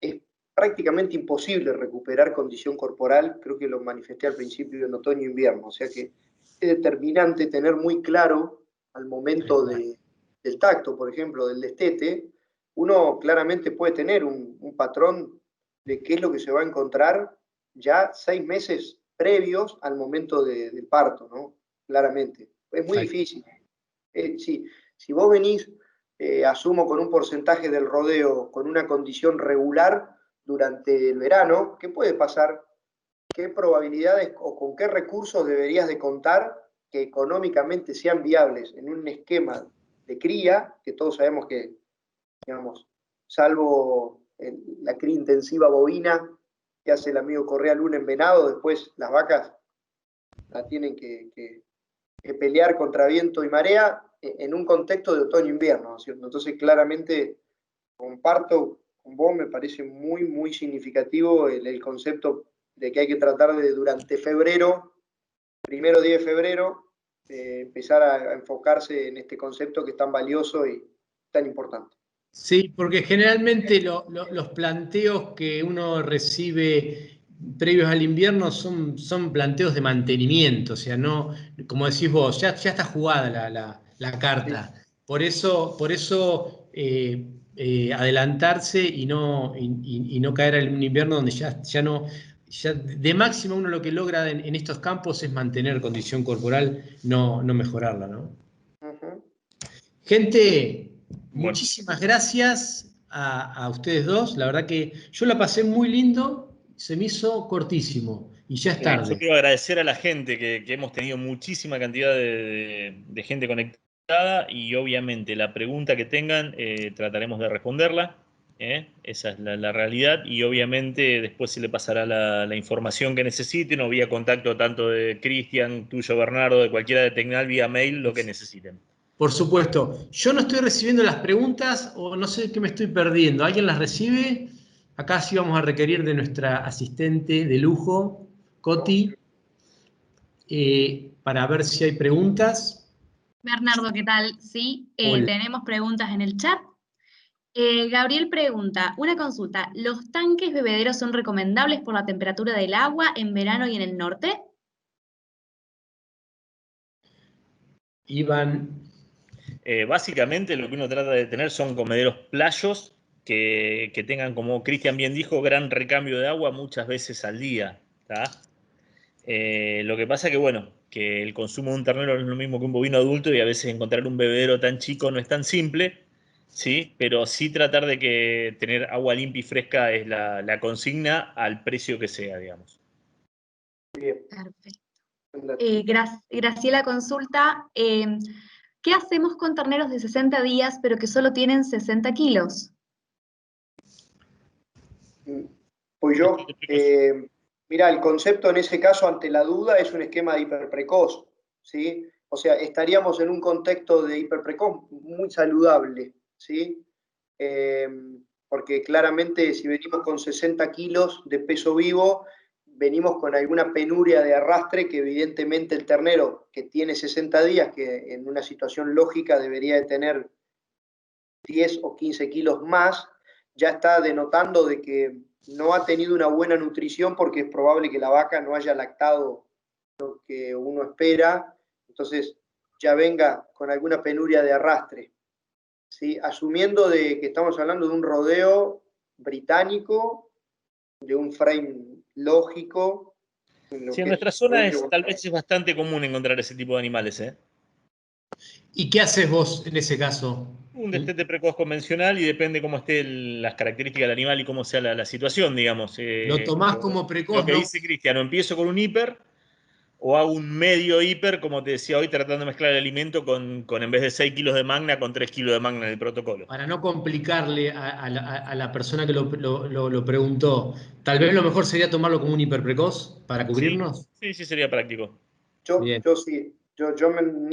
es prácticamente imposible recuperar condición corporal. Creo que lo manifesté al principio en otoño e invierno. O sea que es determinante tener muy claro al momento del tacto, por ejemplo, del destete. Uno claramente puede tener un patrón de qué es lo que se va a encontrar ya 6 meses previos al momento del parto, ¿no? Claramente. Es muy difícil. Si vos venís, asumo, con un porcentaje del rodeo, con una condición regular durante el verano, ¿qué puede pasar? ¿Qué probabilidades o con qué recursos deberías de contar que económicamente sean viables en un esquema de cría, que todos sabemos que, digamos, salvo la cría intensiva bovina que hace el amigo Correa Luna en venado, después las vacas la tienen que pelear contra viento y marea en un contexto de otoño-invierno, ¿no es cierto? Entonces, claramente, comparto con vos, me parece muy, muy significativo el concepto de que hay que tratar de, durante febrero, primero día de febrero, empezar a enfocarse en este concepto que es tan valioso y tan importante. Sí, porque generalmente los planteos que uno recibe previos al invierno son planteos de mantenimiento, o sea, no, como decís vos, ya está jugada la carta. Por eso adelantarse y no caer en un invierno donde ya no, ya de máximo uno lo que logra en estos campos es mantener condición corporal, no mejorarla, ¿no? Gente, Bueno, muchísimas gracias a ustedes dos. La verdad que yo la pasé muy lindo, se me hizo cortísimo y ya es yo tarde. quiero agradecer a la gente que hemos tenido muchísima cantidad de gente conectada y obviamente la pregunta que tengan trataremos de responderla. Esa es la realidad y obviamente después se le pasará la información que necesiten o vía contacto tanto de Cristian, tuyo Bernardo, de cualquiera de Tecnal, vía mail, lo que necesiten. Por supuesto. Yo no estoy recibiendo las preguntas o no sé qué me estoy perdiendo. ¿Alguien las recibe? Acá sí vamos a requerir de nuestra asistente de lujo, Coti, para ver si hay preguntas. Bernardo, ¿qué tal? Sí, Hola. tenemos preguntas en el chat. Gabriel pregunta, una consulta, ¿los tanques bebederos son recomendables por la temperatura del agua en verano y en el norte? Iván. Básicamente lo que uno trata de tener son comederos playos que tengan, como Cristian bien dijo, gran recambio de agua muchas veces al día. Lo que pasa que, bueno, que el consumo de un ternero no es lo mismo que un bovino adulto y a veces encontrar un bebedero tan chico no es tan simple, ¿sí? Pero sí tratar de que tener agua limpia y fresca es la consigna al precio que sea, digamos. Bien. Perfecto. Graciela consulta, ¿qué hacemos con terneros de 60 días pero que solo tienen 60 kilos? Pues yo, mira, el concepto en ese caso, ante la duda, es un esquema de hiperprecoz, ¿sí? O sea, estaríamos en un contexto de hiperprecoz muy saludable, ¿sí? Porque claramente si venimos con 60 kilos de peso vivo, venimos con alguna penuria de arrastre que evidentemente el ternero que tiene 60 días, que en una situación lógica debería de tener 10 o 15 kilos más, ya está denotando de que no ha tenido una buena nutrición porque es probable que la vaca no haya lactado lo que uno espera, entonces ya venga con alguna penuria de arrastre, ¿sí? Asumiendo de que estamos hablando de un rodeo británico, de un frame lógico. Sí, en nuestra zona tal vez es bastante común encontrar ese tipo de animales, ¿Y qué haces vos en ese caso? Un destete precoz convencional y depende cómo estén las características del animal y cómo sea la situación, digamos. ¿Lo tomás como precoz? Lo que dice Cristiano, empiezo con un hiper o hago un medio hiper, como te decía hoy, tratando de mezclar el alimento con en vez de 6 kilos de magna, con 3 kilos de magna en el protocolo. Para no complicarle a la persona que lo preguntó, tal vez lo mejor sería tomarlo como un hiperprecoz para cubrirnos. Sí, sería práctico. Yo sí, yo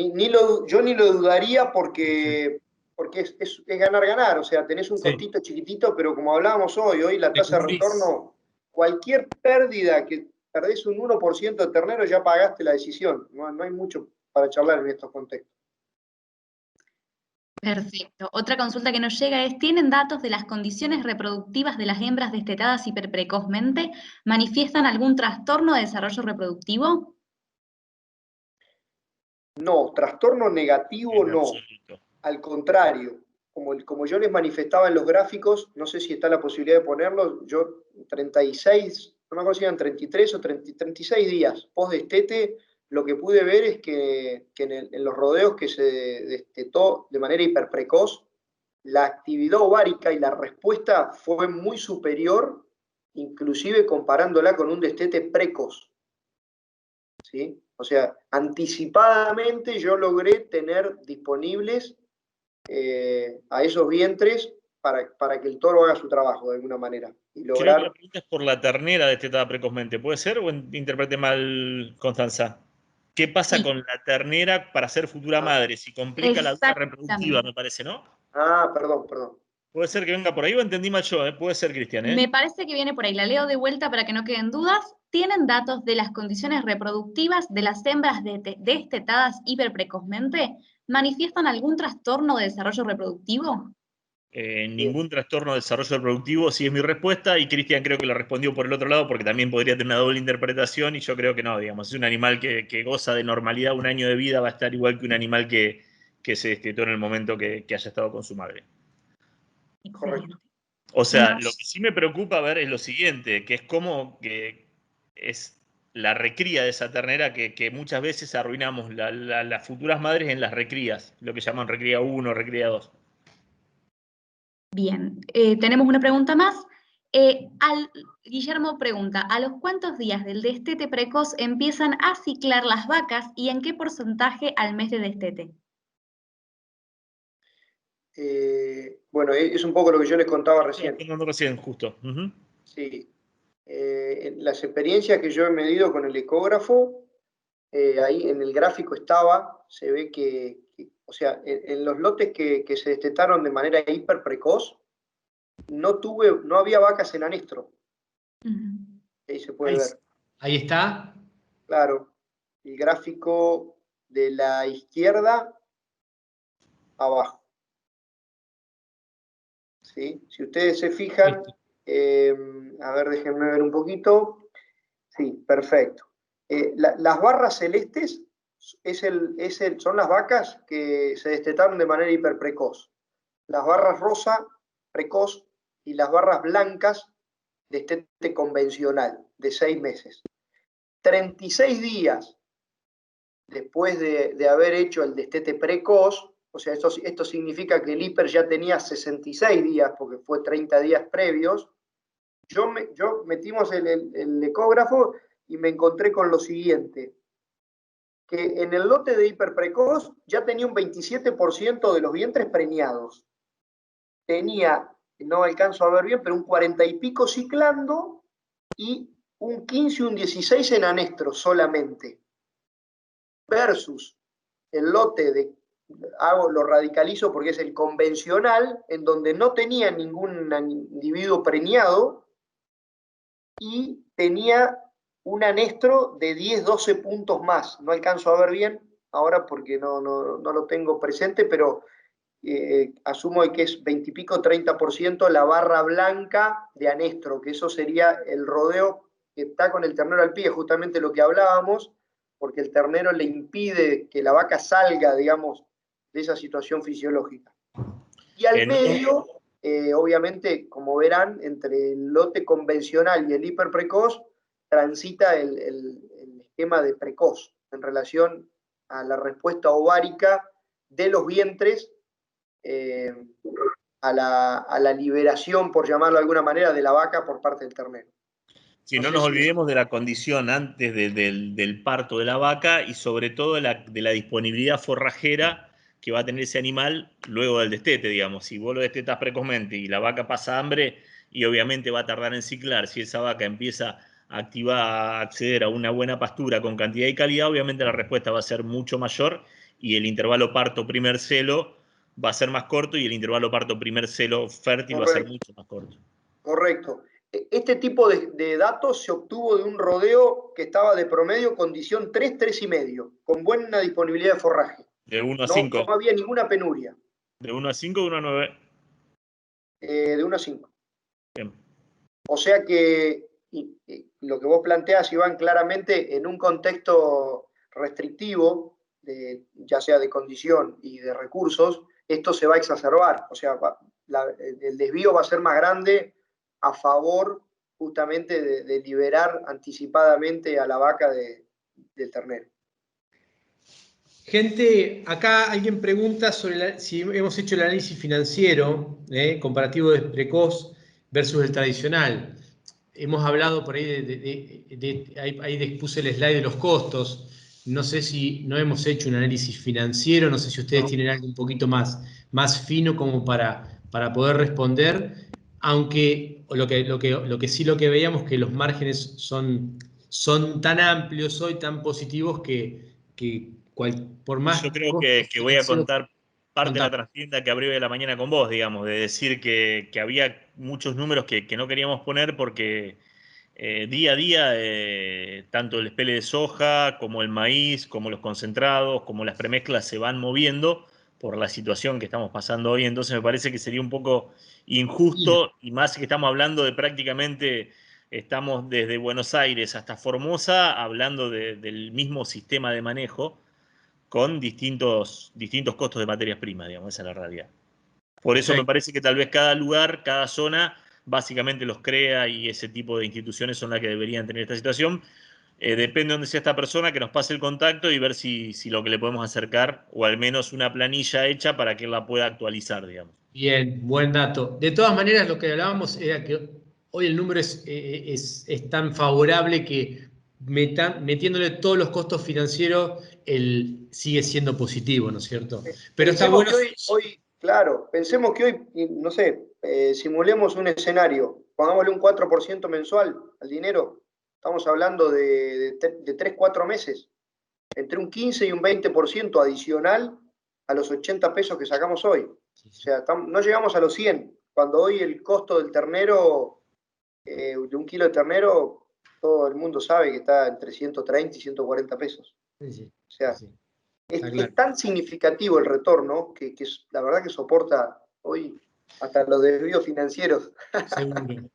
ni lo dudaría porque porque es ganar-ganar, o sea, tenés un costito chiquitito, pero como hablábamos hoy la tasa de retorno, cualquier pérdida que perdés un 1% de ternero, ya pagaste la decisión. No hay mucho para charlar en estos contextos. Perfecto. Otra consulta que nos llega es, ¿tienen datos de las condiciones reproductivas de las hembras destetadas hiperprecozmente? ¿Manifiestan algún trastorno de desarrollo reproductivo? No, trastorno negativo no. Absoluto. Al contrario, como yo les manifestaba en los gráficos, no sé si está la posibilidad de ponerlo, yo 36, no me acuerdo si eran 33 o 36 días post destete, lo que pude ver es que en los rodeos que se destetó de manera hiperprecoz, la actividad ovárica y la respuesta fue muy superior, inclusive comparándola con un destete precoz. ¿Sí? O sea, anticipadamente yo logré tener disponibles a esos vientres para que el toro haga su trabajo de alguna manera. Y lograr... Creo que la pregunta es por la ternera destetada precozmente. ¿Puede ser o interprete mal, Constanza? ¿Qué pasa con la ternera para ser futura madre? Si complica la vida reproductiva, me parece, ¿no? Perdón. Puede ser que venga por ahí o entendí mal yo, puede ser, Cristian. Me parece que viene por ahí. La leo de vuelta para que no queden dudas. ¿Tienen datos de las condiciones reproductivas de las hembras destetadas hiperprecozmente? ¿Manifiestan algún trastorno de desarrollo reproductivo? Ningún trastorno de desarrollo reproductivo, sí es mi respuesta, y Cristian creo que lo respondió por el otro lado, porque también podría tener una doble interpretación, y yo creo que no, digamos, es un animal que goza de normalidad, un año de vida va a estar igual que un animal que se destetó en el momento que haya estado con su madre. Correcto. O sea, lo que sí me preocupa, a ver, es lo siguiente, que es cómo que es la recría de esa ternera que muchas veces arruinamos las futuras madres en las recrías, lo que llaman recría 1, recría 2. Bien, tenemos una pregunta más. Guillermo pregunta, ¿a los cuántos días del destete precoz empiezan a ciclar las vacas y en qué porcentaje al mes de destete? Bueno, es un poco lo que yo les contaba recién. Recién, justo. Sí. Las experiencias que yo he medido con el ecógrafo, ahí en el gráfico se ve que o sea, en los lotes que se destetaron de manera hiper precoz, no había vacas en anestro. Ahí se puede ver. Ahí está. Claro. El gráfico de la izquierda abajo. ¿Sí? Si ustedes se fijan, a ver, déjenme ver un poquito. Sí, perfecto. Las barras celestes son las vacas que se destetaron de manera hiperprecoz. Las barras rosa, precoz, y las barras blancas, destete convencional, de 6 meses. 36 días después de haber hecho el destete precoz, o sea, esto significa que el hiper ya tenía 66 días, porque fue 30 días previos, yo metimos el ecógrafo y me encontré con lo siguiente, que en el lote de hiperprecoz ya tenía un 27% de los vientres preñados. Tenía, no alcanzo a ver bien, pero un 40 y pico ciclando y un 15, un 16 en anestro solamente. Versus el lote lo radicalizo porque es el convencional, en donde no tenía ningún individuo preñado y tenía un anestro de 10, 12 puntos más. No alcanzo a ver bien ahora porque no lo tengo presente, pero asumo que es 20 y pico, 30% la barra blanca de anestro, que eso sería el rodeo que está con el ternero al pie, justamente lo que hablábamos, porque el ternero le impide que la vaca salga, digamos, de esa situación fisiológica. Y al medio, obviamente, como verán, entre el lote convencional y el hiperprecoz, transita el esquema de precoz en relación a la respuesta ovárica de los vientres a la liberación, por llamarlo de alguna manera, de la vaca por parte del ternero. Sí, no nos olvidemos de la condición antes del parto de la vaca y sobre todo de la disponibilidad forrajera que va a tener ese animal luego del destete, digamos. Si vos lo destetas precozmente y la vaca pasa hambre y obviamente va a tardar en ciclar, si esa vaca empieza a acceder a una buena pastura con cantidad y calidad, obviamente la respuesta va a ser mucho mayor y el intervalo parto-primer celo va a ser más corto y el intervalo parto primer celo fértil va a ser mucho más corto. Correcto. Este tipo de datos se obtuvo de un rodeo que estaba de promedio condición 3, 3,5, con buena disponibilidad de forraje. De 1 a 5. No había ninguna penuria. ¿De 1 a 5 o 1 a 9? De 1 a 5. Bien. O sea que lo que vos planteás, Iván, claramente en un contexto restrictivo, ya sea de condición y de recursos, esto se va a exacerbar. O sea, el desvío va a ser más grande a favor justamente de liberar anticipadamente a la vaca del ternero. Gente, acá alguien pregunta sobre si hemos hecho el análisis financiero comparativo de precoz versus el tradicional. Hemos hablado por ahí, ahí puse el slide de los costos. No sé si no hemos hecho un análisis financiero, no sé si ustedes tienen algo un poquito más fino como para poder responder, aunque lo que veíamos que los márgenes son tan amplios hoy, tan positivos que por más yo creo costos que voy a financieros, contar parte de la trastienda que abrí de la mañana con vos, digamos, de decir que había muchos números que no queríamos poner porque día a día tanto el espele de soja como el maíz, como los concentrados, como las premezclas se van moviendo por la situación que estamos pasando hoy. Entonces me parece que sería un poco injusto, y más que estamos hablando de prácticamente, estamos desde Buenos Aires hasta Formosa hablando del mismo sistema de manejo con distintos costos de materias primas, digamos, esa es la realidad. Por eso me parece que tal vez cada lugar, cada zona, básicamente los CREA y ese tipo de instituciones son las que deberían tener esta situación. Depende de dónde sea esta persona, que nos pase el contacto y ver si lo que le podemos acercar, o al menos una planilla hecha para que él la pueda actualizar, digamos. Bien, buen dato. De todas maneras, lo que hablábamos era que hoy el número es tan favorable que metiéndole todos los costos financieros, sigue siendo positivo, ¿no es cierto? Pero está bueno. Claro, pensemos que hoy, no sé, simulemos un escenario, pongámosle un 4% mensual al dinero, estamos hablando de 3, 4 meses, entre un 15 y un 20% adicional a los 80 pesos que sacamos hoy. O sea, no llegamos a los 100, cuando hoy el costo del ternero, de un kilo de ternero, todo el mundo sabe que está entre 130 y 140 pesos. Sí. O sea, es tan significativo el retorno que la verdad que soporta hoy hasta los desvíos financieros. Seguro.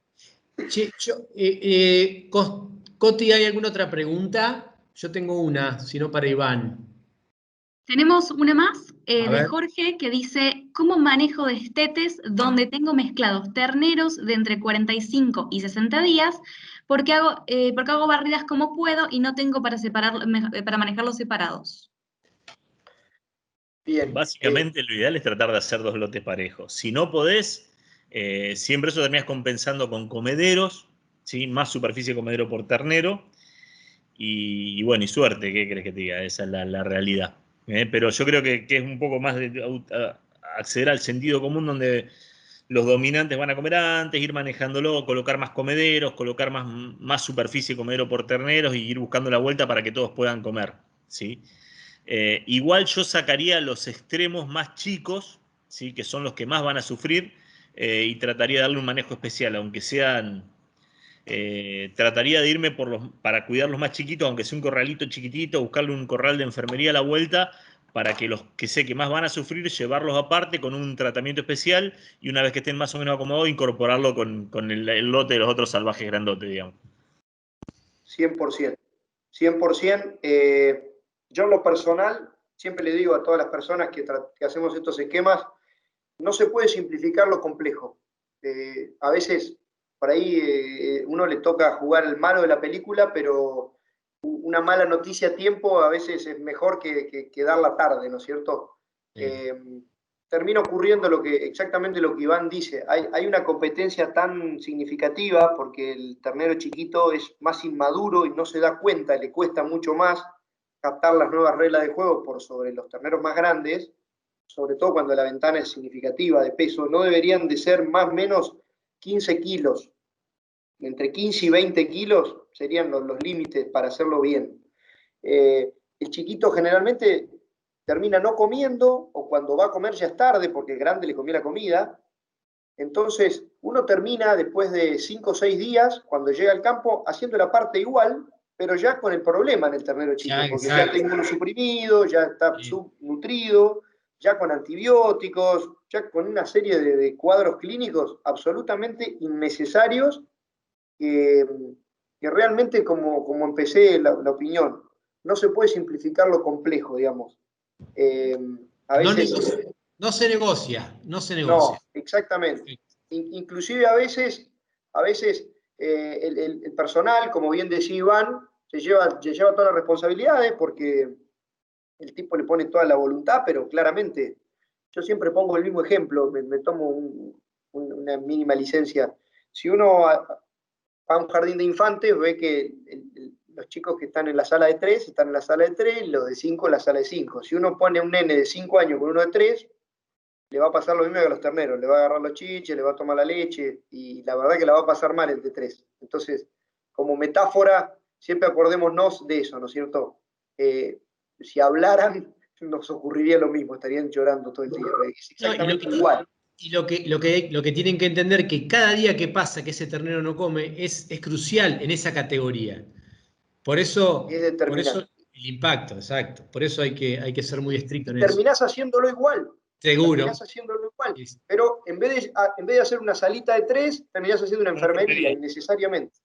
Coti, ¿hay alguna otra pregunta? Yo tengo una, si no para Iván. Tenemos una más de Jorge que dice, ¿cómo manejo destetes donde tengo mezclados terneros de entre 45 y 60 días? Porque hago barridas como puedo y no tengo para manejarlos separados. Bien. Básicamente lo ideal es tratar de hacer 2 lotes parejos. Si no podés, siempre eso terminás compensando con comederos, ¿sí? Más superficie de comedero por ternero. Y bueno, y suerte, ¿qué crees que te diga? Esa es la realidad. Pero yo creo que es un poco más de acceder al sentido común, donde los dominantes van a comer antes, ir manejándolo, colocar más comederos, colocar más superficie de comedero por terneros y ir buscando la vuelta para que todos puedan comer, ¿sí? Igual yo sacaría los extremos más chicos, ¿sí? Que son los que más van a sufrir, y trataría de darle un manejo especial, aunque sean... trataría de irme para cuidar los más chiquitos, aunque sea un corralito chiquitito, buscarle un corral de enfermería a la vuelta, para que los que sé que más van a sufrir, llevarlos aparte con un tratamiento especial, y una vez que estén más o menos acomodados, incorporarlo con el lote de los otros salvajes grandotes, digamos. 100%. 100%. Yo en lo personal, siempre le digo a todas las personas que hacemos estos esquemas, no se puede simplificar lo complejo. A veces, por ahí, uno le toca jugar el malo de la película, pero una mala noticia a tiempo a veces es mejor que darla tarde, ¿no es cierto? Termina ocurriendo exactamente lo que Iván dice. Hay una competencia tan significativa porque el ternero chiquito es más inmaduro y no se da cuenta, le cuesta mucho más captar las nuevas reglas de juego por sobre los terneros más grandes, sobre todo cuando la ventana es significativa de peso. No deberían de ser más o menos 15 kilos. Entre 15 y 20 kilos serían los límites para hacerlo bien. El chiquito generalmente termina no comiendo, o cuando va a comer ya es tarde porque el grande le comió la comida. Entonces, uno termina después de 5 o 6 días, cuando llega al campo, haciendo la parte igual, pero ya con el problema en el ternero chico, porque ya está inmunosuprimido, ya está subnutrido, ya con antibióticos, ya con una serie de cuadros clínicos absolutamente innecesarios, que realmente, como empecé la opinión, no se puede simplificar lo complejo, digamos. A veces... No se negocia, no se No, negocia. exactamente. Inclusive a veces el personal, como bien decía Iván, se lleva todas las responsabilidades porque el tipo le pone toda la voluntad, pero claramente, yo siempre pongo el mismo ejemplo, me tomo una mínima licencia. Si uno va a un jardín de infantes, ve que los chicos que están en la sala de 3 están en la sala de 3, los de 5 en la sala de 5. Si uno pone un nene de 5 años con uno de 3, le va a pasar lo mismo que a los terneros, le va a agarrar los chiches, le va a tomar la leche, y la verdad que la va a pasar mal el de 3. Entonces, como metáfora, siempre acordémonos de eso, ¿no es cierto? Si hablaran, nos ocurriría lo mismo, estarían llorando todo el día, es exactamente igual. Y lo que tienen que entender, que cada día que pasa que ese ternero no come es crucial en esa categoría. Por eso el impacto, exacto. Por eso hay que ser muy estricto en eso. Terminás haciéndolo igual. Seguro. Terminás haciéndolo igual. Pero en vez de hacer una salita de 3, terminás haciendo una enfermería, innecesariamente.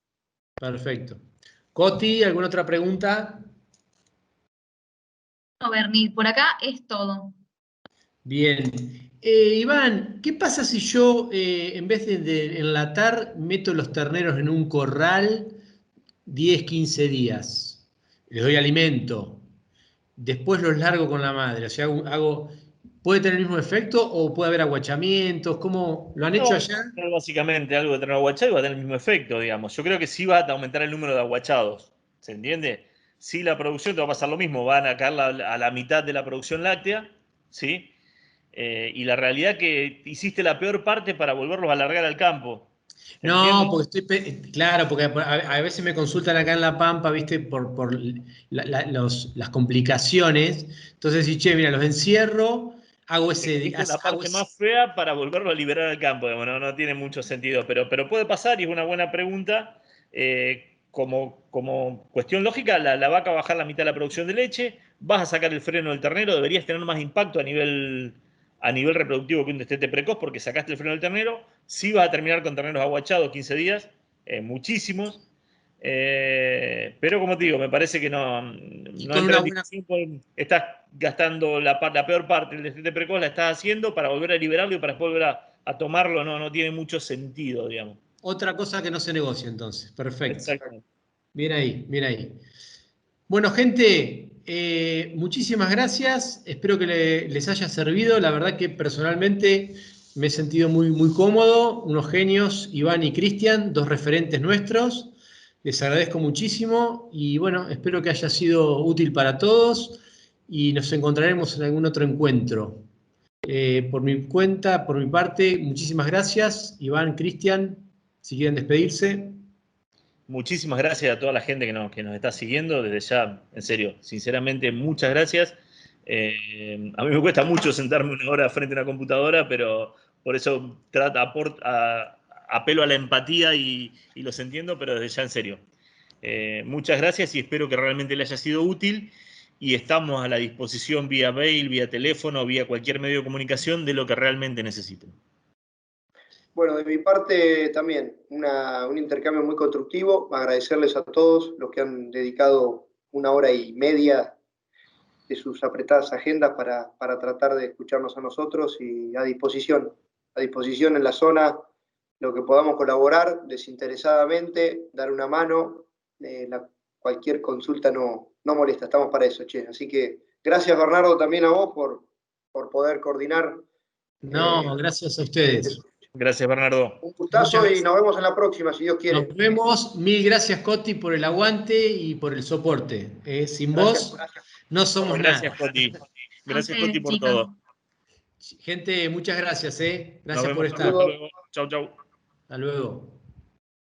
Perfecto. Coti, ¿alguna otra pregunta? No, Berni, por acá es todo. Bien. Iván, ¿qué pasa si yo, en vez de enlatar, meto los terneros en un corral 10, 15 días? Les doy alimento. Después los largo con la madre. O sea, ¿puede tener el mismo efecto o puede haber aguachamientos? ¿Cómo lo han hecho allá? Básicamente algo de tener aguachado y va a tener el mismo efecto, digamos. Yo creo que sí va a aumentar el número de aguachados. ¿Se entiende? Sí, la producción te va a pasar lo mismo. Van a caer a la mitad de la producción láctea, ¿sí? Y la realidad que hiciste la peor parte para volverlos a largar al campo. No, porque claro, porque a veces me consultan acá en La Pampa, ¿viste? Por las complicaciones. Entonces, sí, che, mira, los encierro, hago ese... Es la parte más fea para volverlo a liberar al campo, digamos, no tiene mucho sentido, pero puede pasar y es una buena pregunta. Como cuestión lógica, la vaca va a bajar la mitad de la producción de leche, vas a sacar el freno del ternero, deberías tener más impacto a nivel reproductivo que un destete precoz porque sacaste el freno del ternero, sí vas a terminar con terneros aguachados 15 días, muchísimos, pero como te digo, me parece que no entra en discusión, estás gastando la peor parte del destete precoz, la estás haciendo para volver a liberarlo y para después volver a tomarlo, no tiene mucho sentido, digamos. Otra cosa que no se negocia entonces, perfecto. Exacto. Bien ahí, bien ahí. Bueno, gente, muchísimas gracias. Espero que les haya servido. La verdad que personalmente me he sentido muy, muy cómodo. Unos genios, Iván y Cristian, dos referentes nuestros. Les agradezco muchísimo y bueno, espero que haya sido útil para todos y nos encontraremos en algún otro encuentro. Por mi cuenta, por mi parte, muchísimas gracias. Iván, Cristian, si quieren despedirse. Muchísimas gracias a toda la gente que nos está siguiendo. Desde ya, en serio, sinceramente, muchas gracias. A mí me cuesta mucho sentarme una hora frente a una computadora, pero por eso apelo a la empatía y los entiendo, pero desde ya, en serio. Muchas gracias y espero que realmente le haya sido útil. Y estamos a la disposición vía mail, vía teléfono, vía cualquier medio de comunicación de lo que realmente necesiten. Bueno, de mi parte también, un intercambio muy constructivo. Agradecerles a todos los que han dedicado 1 hora y media de sus apretadas agendas para tratar de escucharnos a nosotros y a disposición en la zona, lo que podamos colaborar desinteresadamente, dar una mano, cualquier consulta no molesta, estamos para eso, che. Así que gracias, Bernardo, también a vos por poder coordinar. No, gracias a ustedes. Gracias, Bernardo. Un gustazo y nos vemos en la próxima, si Dios quiere. Nos vemos. Mil gracias, Coti, por el aguante y por el soporte. Sin vos no somos gracias, nada. Coti. Gracias, Coti, por todo. Gente, muchas gracias. Gracias Nos vemos. por estar. Hasta luego. Chau, chau. Hasta luego.